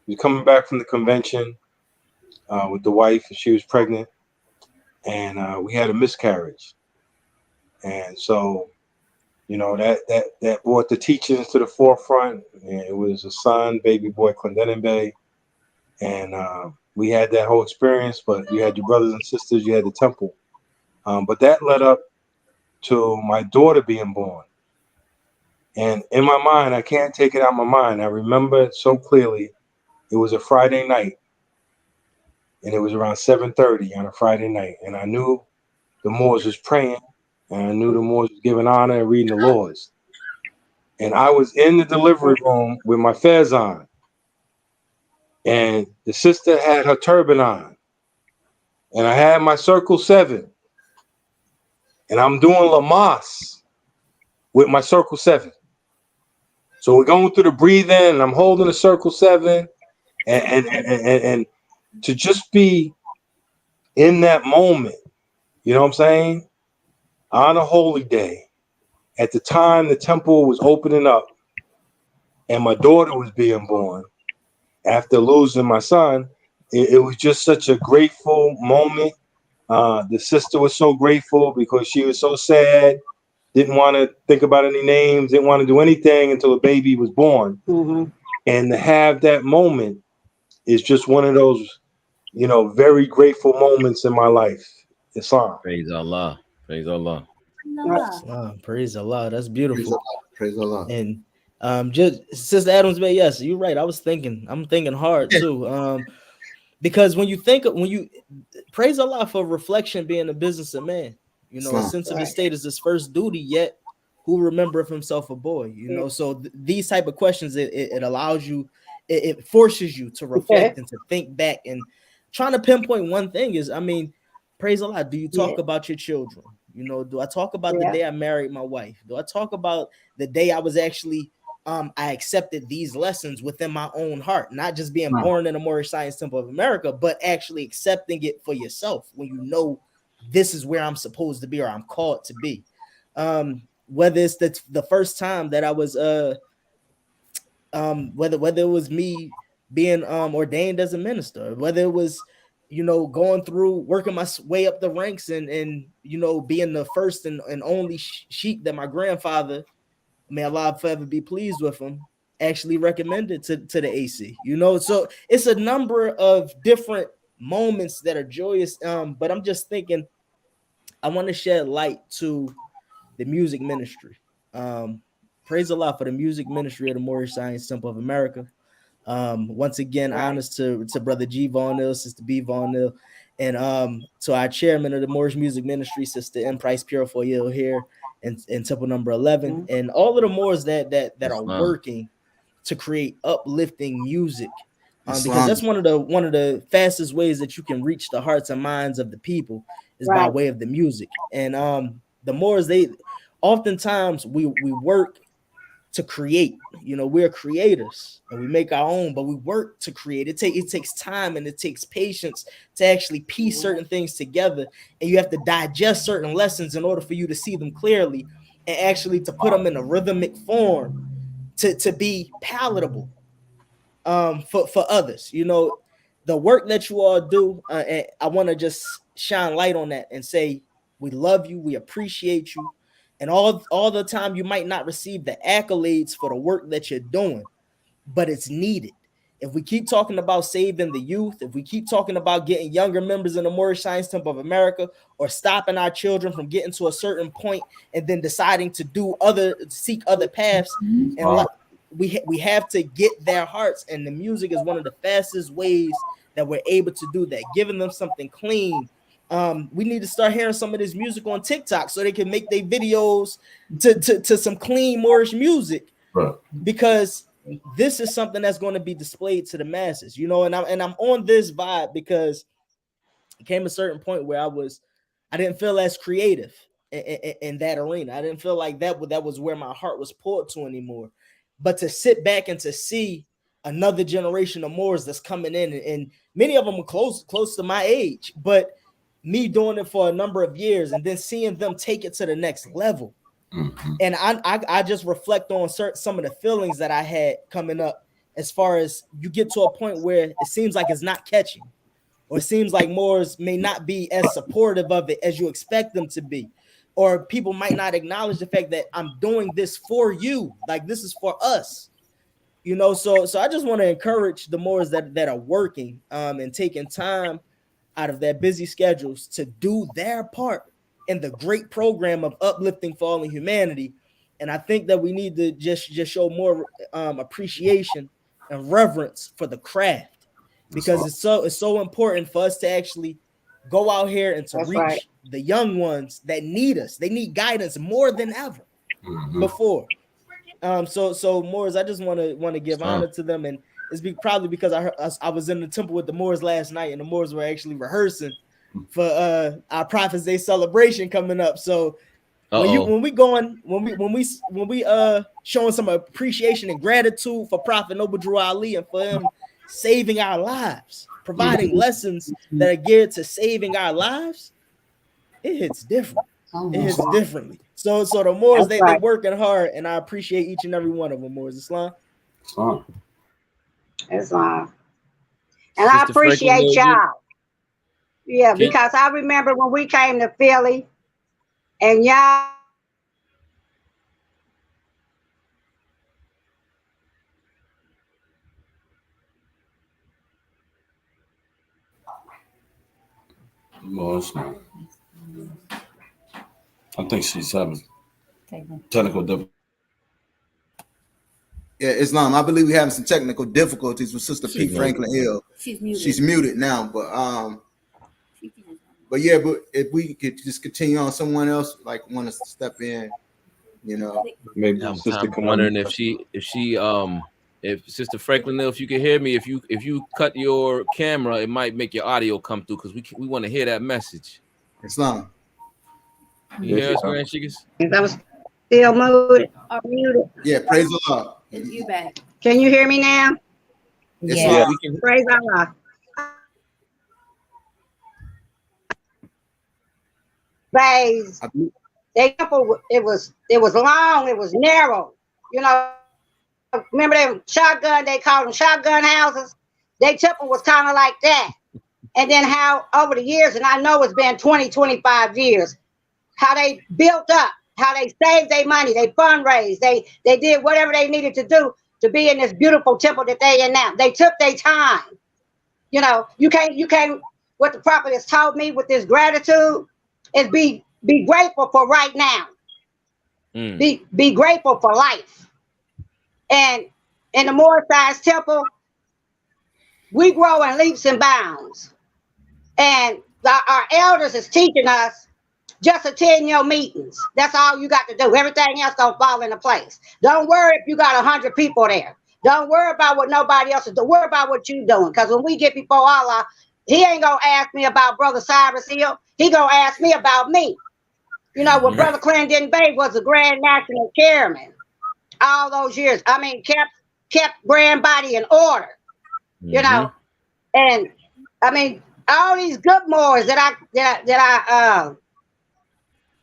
We coming back from the convention with the wife, and she was pregnant, and we had a miscarriage. And so, you know, that brought the teachings to the forefront. And it was a son, baby boy, Clinton Bay. And we had that whole experience, but you had your brothers and sisters, you had the temple. But that led up to my daughter being born. And in my mind, I can't take it out of my mind. I remember it so clearly. It was a Friday night, and it was around 7:30 on a Friday night. And I knew the Moors was praying, and I knew the Moors was giving honor and reading the laws. And I was in the delivery room with my fez on, and the sister had her turban on, and I had my circle 7, and I'm doing Lamas with my circle 7. So we're going through the breathing, and I'm holding the circle 7, and to just be in that moment, you know what I'm saying? On a holy day, at the time the temple was opening up, and my daughter was being born after losing my son, it was just such a grateful moment. The sister was so grateful because she was so sad, didn't want to think about any names, didn't want to do anything until the baby was born. And to have that moment is just one of those, you know, very grateful moments in my life. Islam. Praise Allah. Praise Allah. Praise Allah. That's beautiful. Praise Allah. And just Sister Adams, but yes, you're right. I'm thinking hard too. Because when you praise Allah for reflection being a business of man, you know, a sense of his state is his first duty, yet who remembereth himself a boy, you know. So these type of questions, it allows you, it forces you to reflect and to think back, and trying to pinpoint one thing is, I mean, praise Allah. Do you talk about your children? You know, do I talk about the day I married my wife? Do I talk about the day I was actually I accepted these lessons within my own heart, not just being born in a Moorish Science Temple of America, but actually accepting it for yourself when you know this is where I'm supposed to be or I'm called to be. Whether it's the first time that I was whether it was me being ordained as a minister, whether it was, you know, going through working my way up the ranks and you know, being the first and only sheik that my grandfather, may Allah forever be pleased with him, actually recommended to the AC, you know. So it's a number of different moments that are joyous. But I'm just thinking, I want to shed light to the music ministry. praise Allah for the music ministry of the Moorish Science Temple of America. Once again, honors to Brother G. Von Ill, Sister B. Von Ill, and to our chairman of the Moorish Music Ministry, Sister M. Price Purifoyle here in Temple number 11, and all of the Moors that are working to create uplifting music, because that's one of the fastest ways that you can reach the hearts and minds of the people is by way of the music. And the Moors, they oftentimes we work to create. You know, we're creators and we make our own, but we work to create. It takes time and it takes patience to actually piece certain things together, and you have to digest certain lessons in order for you to see them clearly and actually to put them in a rhythmic form to be palatable for others. You know, the work that you all do, and I want to just shine light on that and say we love you, we appreciate you. And all the time you might not receive the accolades for the work that you're doing, but it's needed. If we keep talking about saving the youth, if we keep talking about getting younger members in the Moorish Science Temple of America, or stopping our children from getting to a certain point and then deciding to seek other paths, and we have to get their hearts, and the music is one of the fastest ways that we're able to do that, giving them something clean. We need to start hearing some of this music on TikTok so they can make their videos to some clean Moorish music, because this is something that's going to be displayed to the masses, you know. And I'm on this vibe because it came a certain point where I didn't feel as creative in that arena. I didn't feel like that was where my heart was poured to anymore. But to sit back and to see another generation of Moors that's coming in, and many of them are close to my age, but me doing it for a number of years and then seeing them take it to the next level. And I just reflect on some of the feelings that I had coming up, as far as you get to a point where it seems like it's not catching, or it seems like Moors may not be as supportive of it as you expect them to be, or people might not acknowledge the fact that I'm doing this for you, like this is for us, you know. So I just want to encourage the Moors that are working and taking time out of their busy schedules to do their part in the great program of uplifting fallen humanity. And I think that we need to just show more appreciation and reverence for the craft, because it's so important for us to actually go out here and to reach the young ones that need us. They need guidance more than ever before. So Moors, I just want to give honor to them, and it's probably because I was in the temple with the Moors last night, and the Moors were actually rehearsing for our Prophet's Day celebration coming up. So when we showing some appreciation and gratitude for Prophet Noble Drew Ali and for him saving our lives, providing lessons that are geared to saving our lives, it hits different. It hits differently. So the Moors, they working hard, and I appreciate each and every one of them. Moors, Islam. Islam. And I appreciate y'all. Yeah, because I remember when we came to Philly, and y'all I think she's having technical difficulties. Yeah, Islam. I believe we're having some technical difficulties with Sister P. Franklin Hill. She's muted now, but yeah, but if we could just continue on, someone else like want to step in, you know. Maybe I'm Sister wondering if Sister Franklin Hill, if you can hear me, if you cut your camera, it might make your audio come through, because we want to hear that message. Islam. You hear us, Grand Sheikahs? I was still muted. Yeah, praise Allah. You back. Can you hear me now? Yeah. Praise Allah. Praise. It was long, it was narrow. You know, remember them shotgun, they called them shotgun houses? Their temple was kind of like that. And then how over the years, and I know it's been 20, 25 years, how they built up, how they saved their money, they fundraised, they did whatever they needed to do to be in this beautiful temple that they in now. They took their time. You know, you can't, what the prophet has taught me with this gratitude is be grateful for right now. Be grateful for life. And in the Moore Science Temple, we grow in leaps and bounds. And our elders is teaching us just attend your meetings. That's all you got to do. Everything else gonna fall into place. Don't worry if you got 100 people there. Don't worry about what nobody else is doing. Worry about what you doing. Because when we get before Allah, He ain't gonna ask me about Brother Cyrus Hill. He gonna ask me about me. You know, when Brother Clendon Bay was the Grand National Chairman, all those years, I mean, kept Grand Body in order. You know, and I mean, all these good Moors that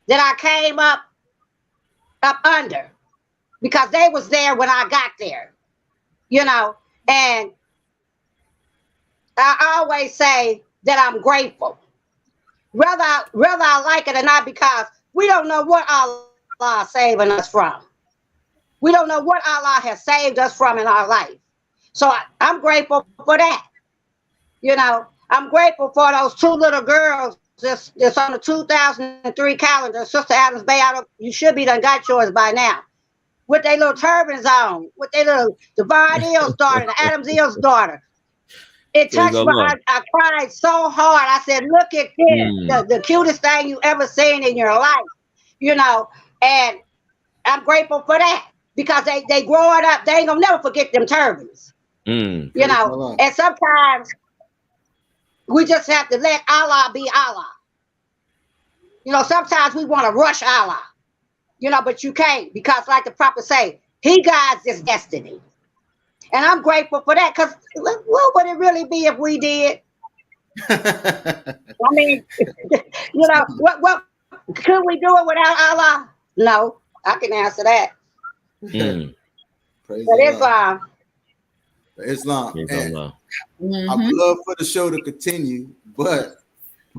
I came up under, because they was there when I got there, you know, and I always say that I'm grateful, whether I like it or not, because we don't know what Allah is saving us from. We don't know what Allah has saved us from in our life. So I'm grateful for that. You know, I'm grateful for those two little girls that's on the 2003 calendar. Sister Adams Bay, you should be done got yours by now. With their little turbans on, with their little Devon Hill's daughter, the Adams Hill's daughter. It touched my, I cried so hard. I said, look at this, the cutest thing you ever seen in your life. You know, and I'm grateful for that. Because they growing up, they ain't gonna never forget them turbans. You know, and sometimes we just have to let Allah be Allah. You know, sometimes we want to rush Allah. You know, but you can't, because like the prophet say, He guides this destiny. And I'm grateful for that, because what would it really be if we did? I mean, you know, what could we do it without Allah? No, I can answer that. Praise but Islam. Islam. I would love for the show to continue, but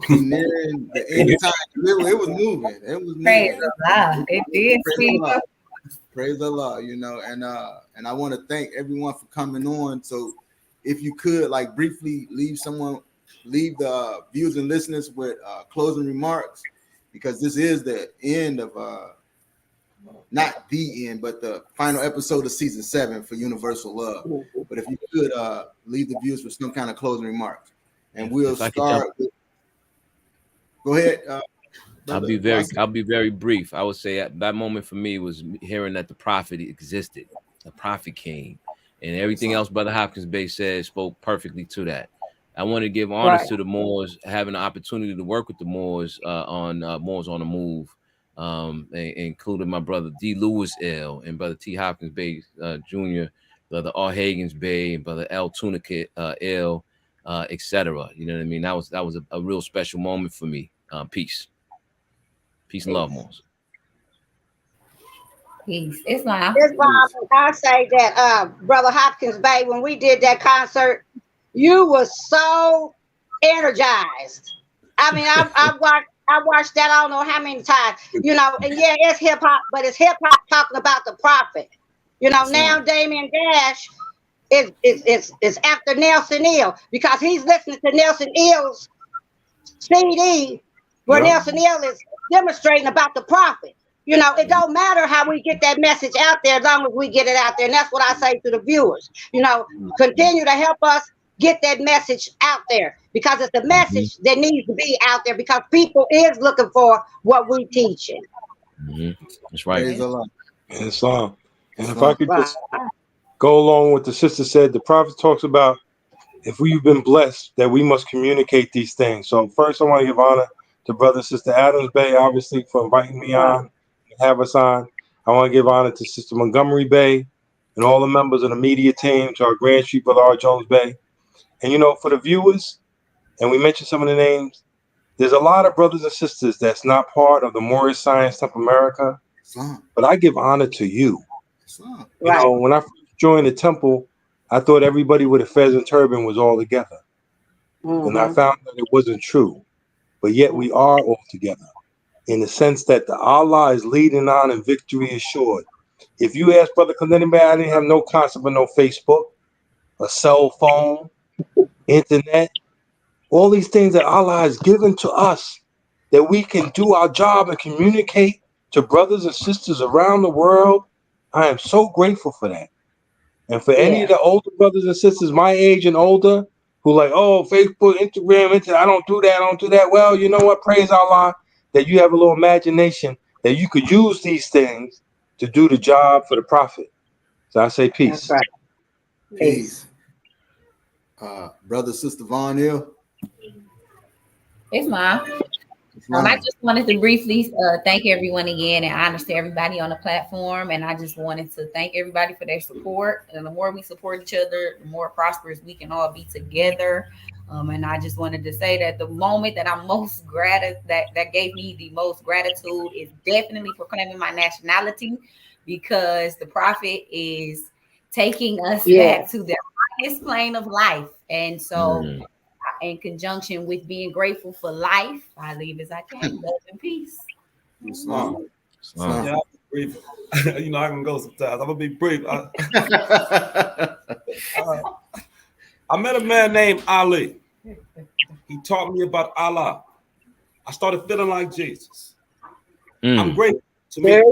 nearing the end of time, it was moving. It was moving. Praise Allah. It did speed up. Praise Allah, you know, and I want to thank everyone for coming on. So if you could, like, briefly leave the viewers and listeners with closing remarks, because this is the end of not the end, but the final episode of season 7 for Universal Love. But if you could leave the viewers with some kind of closing remarks, and we'll start. Go ahead. I'll be very brief. I would say that moment for me was hearing that the prophet existed, the prophet came, and everything else Brother Hopkins Bay said spoke perfectly to that. I want to give honors to the Moors, having the opportunity to work with the Moors on Moors on the Move, including my brother D. Lewis L. and Brother T. Hopkins Bay Jr., Brother R. Hagens Bay, and Brother L. Tunica L. Etc. You know what I mean? That was a real special moment for me. Peace and love, Moors. Peace. Islam. I say that Brother Hopkins Bay, when we did that concert, you were so energized. I mean, I watched that I don't know how many times, you know, and yeah, it's hip hop, but it's hip hop talking about the prophet. You know, now Damien Dash is after Nelson Hill, because he's listening to Nelson Hill's CD where Nelson Hill is demonstrating about the prophet. You know, it don't matter how we get that message out there, as long as we get it out there. And that's what I say to the viewers. You know, continue to help us get that message out there, because it's a message that needs to be out there, because people is looking for what we teaching. That's right. Islam. And if I could just go along with what the sister said, the prophet talks about if we've been blessed, that we must communicate these things. So first, I want to give honor to Brother and Sister Adams Bay, obviously, for inviting me on and have us on. I want to give honor to Sister Montgomery Bay and all the members of the media team, to our Grand Street Brother R. Jones Bay. And, you know, for the viewers, and we mentioned some of the names, there's a lot of brothers and sisters that's not part of the Moorish Science Temple America, but I give honor to you. You know, when I first joined the temple, I thought everybody with a fez and turban was all together. And I found that it wasn't true. But yet we are all together, in the sense that the Allah is leading on and victory is assured. If you ask Brother Clinton, I didn't have no concept of no Facebook, a cell phone, internet, all these things that Allah has given to us, that we can do our job and communicate to brothers and sisters around the world. I am so grateful for that. And for any of the older brothers and sisters my age and older who like, oh, Facebook, Instagram, I don't do that. Well, you know what? Praise Allah that you have a little imagination that you could use these things to do the job for the prophet. So I say peace. That's right. Peace. Brother, Sister Von Hill. It's mine. I just wanted to briefly thank everyone again and honors to everybody on the platform. And I just wanted to thank everybody for their support. And the more we support each other, the more prosperous we can all be together. And I just wanted to say that the moment that I'm most that gave me the most gratitude is definitely proclaiming my nationality, because the prophet is taking us back to the highest plane of life. And so in conjunction with being grateful for life, I leave as I came. Love and peace. Islam. Yeah, brief. You know, I can go sometimes. I'm gonna be brief. I met a man named Ali. He taught me about Allah. I started feeling like Jesus. I'm grateful to meet.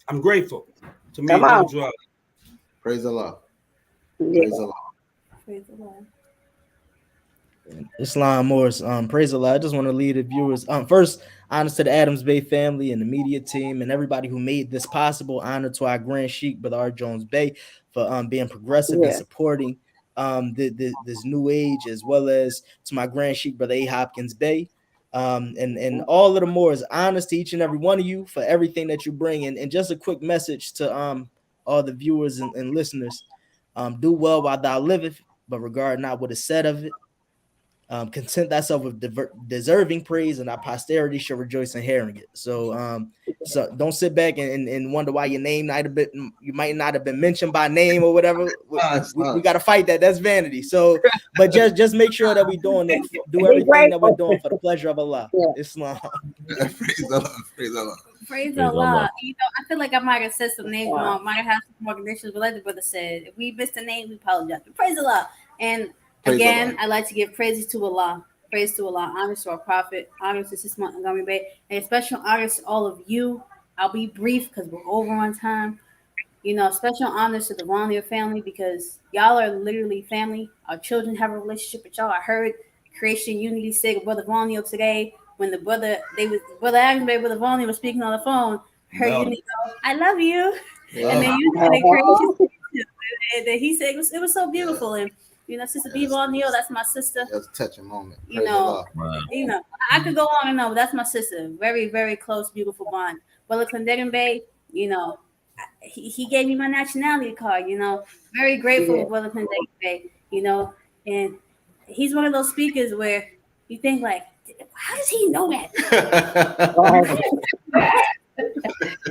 I'm grateful to meet him. Praise Allah. Praise Allah. Praise Allah. Islam Morris, praise Allah. I just want to lead the viewers. First, honor to the Adams Bay family and the media team and everybody who made this possible. Honor to our Grand Sheik, Brother R. Jones Bay, for being progressive and supporting this new age, as well as to my Grand Sheik, Brother A. Hopkins Bay. And all of the more is honest to each and every one of you for everything that you bring. And just a quick message to all the viewers and listeners. Do well while thou liveth, but regard not what is said of it. Content thyself with deserving praise, and our posterity shall rejoice in hearing it. So don't sit back and wonder why your name you might not have been mentioned by name or whatever. We got to fight that. That's vanity. So, but just make sure that we do everything that we're doing for the pleasure of Allah. Islam. Praise Allah. Praise Allah. Praise Allah. You know, I feel like I might have said some names wrong, might have had some more conditions, but like the brother said, if we missed a name, we apologize. Praise Allah. And again, I'd like to give praises to Allah. Praise to Allah. Honors to our prophet. Honors to Sister Montgomery Bay. And special honors to all of you. I'll be brief because we're over on time. You know, special honors to the Volunteer family, because y'all are literally family. Our children have a relationship with y'all. I heard Creation Unity say Brother Volunteer today when Brother Adams Bay, Brother Volunteer was speaking on the phone. Heard Unity go, I love you. Yeah. And then you said Creation. And then he said it was so beautiful. And you know, Sister B. Von Neal, that's my sister. That's a touching moment. You know, I could go on and on, but that's my sister. Very, very close, beautiful bond. Brother Clendegan Bay, you know, he gave me my nationality card, you know. Very grateful to Brother Clendegan Bay, you know. And he's one of those speakers where you think, like, how does he know that?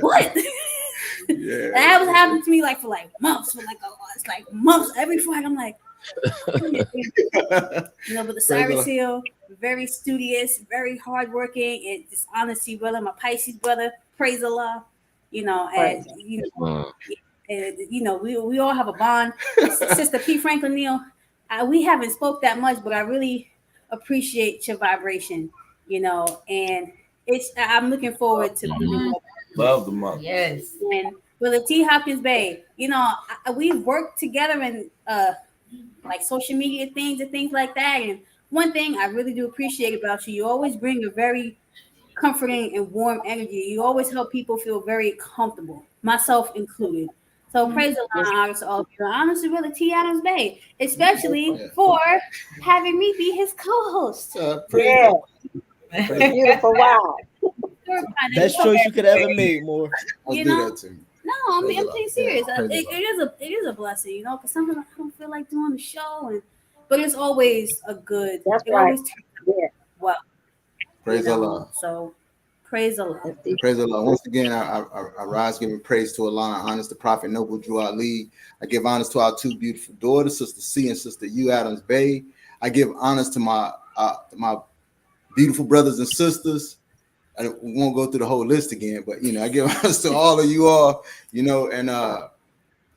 What? Yeah. That was happening to me for months. It's like months. Every Friday, I'm like, you know, but the Cyrus Hill, very studious, very hardworking, and just honesty, brother. My Pisces brother, praise Allah, you know, and you know, we all have a bond. Sister P. Franklin Neal, we haven't spoke that much, but I really appreciate your vibration, you know, and I'm looking forward to love the month. Yes, and Brother T. Hopkins Bay, you know, we've worked together in like social media things and things like that. And one thing I really do appreciate about you always bring a very comforting and warm energy. You always help people feel very comfortable, myself included. So praise Allah, honors to all of you. Honors to Brother T. Adams Bay, especially for having me be his co-host. Beautiful. Wow. Best choice you could ever make, more. You know? No, I'm being serious. It is a blessing, you know, because sometimes I don't feel like doing the show, but it's always a good. That's right. Well, praise Allah. So, praise Allah. Praise Allah. Once again, I rise giving praise to Allah. I honors the Prophet Noble Drew Ali. I give honors to our two beautiful daughters, Sister C and Sister U Adams Bay. I give honors to my beautiful brothers and sisters. I won't go through the whole list again, but you know, I give honors to all of you all, you know, and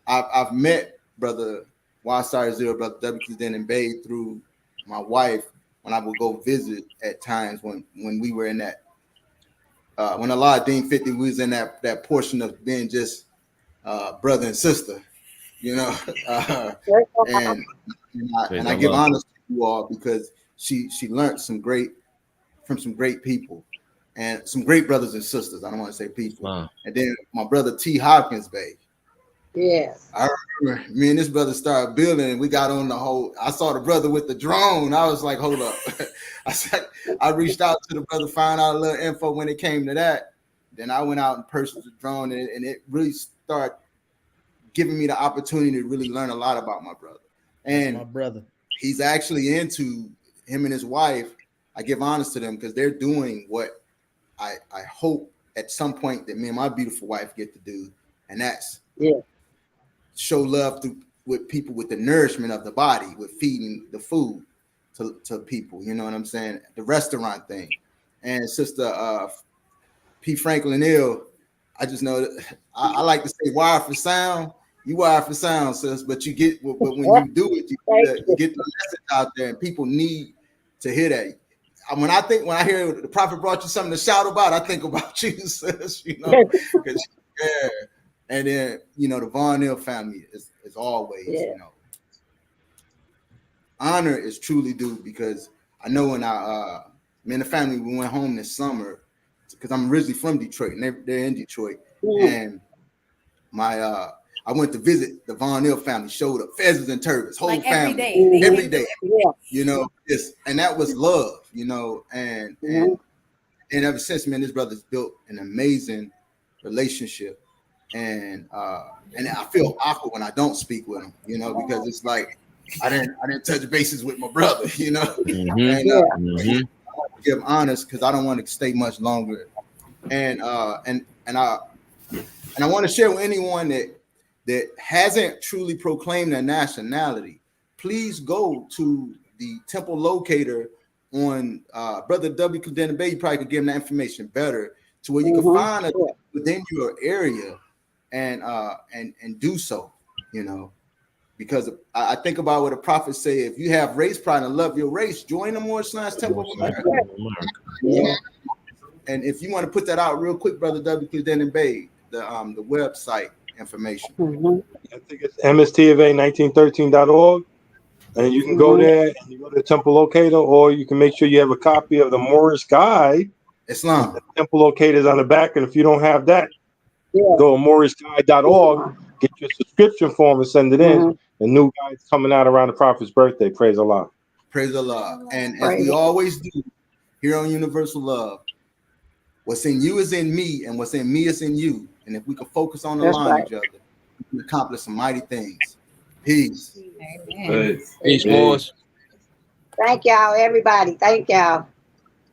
I've met Brother Y-Zero, Brother W. Denton Bay through my wife when I would go visit at times when we were in that when Allah deemed 50, we was in that portion of being just brother and sister, you know. And I give honor to you all because she learned from some great people and some great brothers and sisters. I don't want to say people. Wow. And then my brother T. Hopkins, babe. Yes. I remember me and this brother started building, and we got on the whole. I saw the brother with the drone. I was like, hold up. I reached out to the brother, found out a little info when it came to that. Then I went out and purchased the drone, and it really started giving me the opportunity to really learn a lot about my brother. And my brother, he's actually into him and his wife. I give honors to them because they're doing what I hope at some point that me and my beautiful wife get to do, and that's show love with people with the nourishment of the body, with feeding the food to people. You know what I'm saying? The restaurant thing. And Sister P. Franklin Hill, I just know that I like to say wire for sound. You wire for sound, sis, but you get, but when you do it, you get the message out there, and people need to hear that. When I hear the prophet brought you something to shout about, I think about you, sis. You know, because and then the Von Hill family is always you know, honor is truly due, because I know when me and the family, we went home this summer because I'm originally from Detroit and they're in Detroit, and I went to visit the Von Hill family, showed up, feathers and turbans, whole like family, every day, you know, and that was love, you know, and ever since, man, this brother's built an amazing relationship, and I feel awkward when I don't speak with him, you know, because it's like I didn't touch bases with my brother, you know, and I give honest because I don't want to stay much longer, and I want to share with anyone that hasn't truly proclaimed their nationality, please go to the temple locator on Brother W. Clinton Bay. You probably could give them that information better to where you can find it within your area and do so, you know, because I think about what the prophet say: if you have race pride and love your race, join the Moorish Science Temple of America. Yeah. And if you want to put that out real quick, Brother W. Clinton Bay, the website information. I think it's mstofa1913.org, and you can go there and you go to the temple locator, or you can make sure you have a copy of the Moorish Guide. Islam. The temple locator is on the back, and if you don't have that, go to moorishguide.org, get your subscription form and send it in. The new guide's coming out around the prophet's birthday. Praise Allah. Praise Allah. And as we always do here on Universal Love, what's in you is in me, and what's in me is in you. And if we can focus on the line each other, we can accomplish some mighty things. Peace. Peace, boys. Thank y'all, everybody. Thank y'all.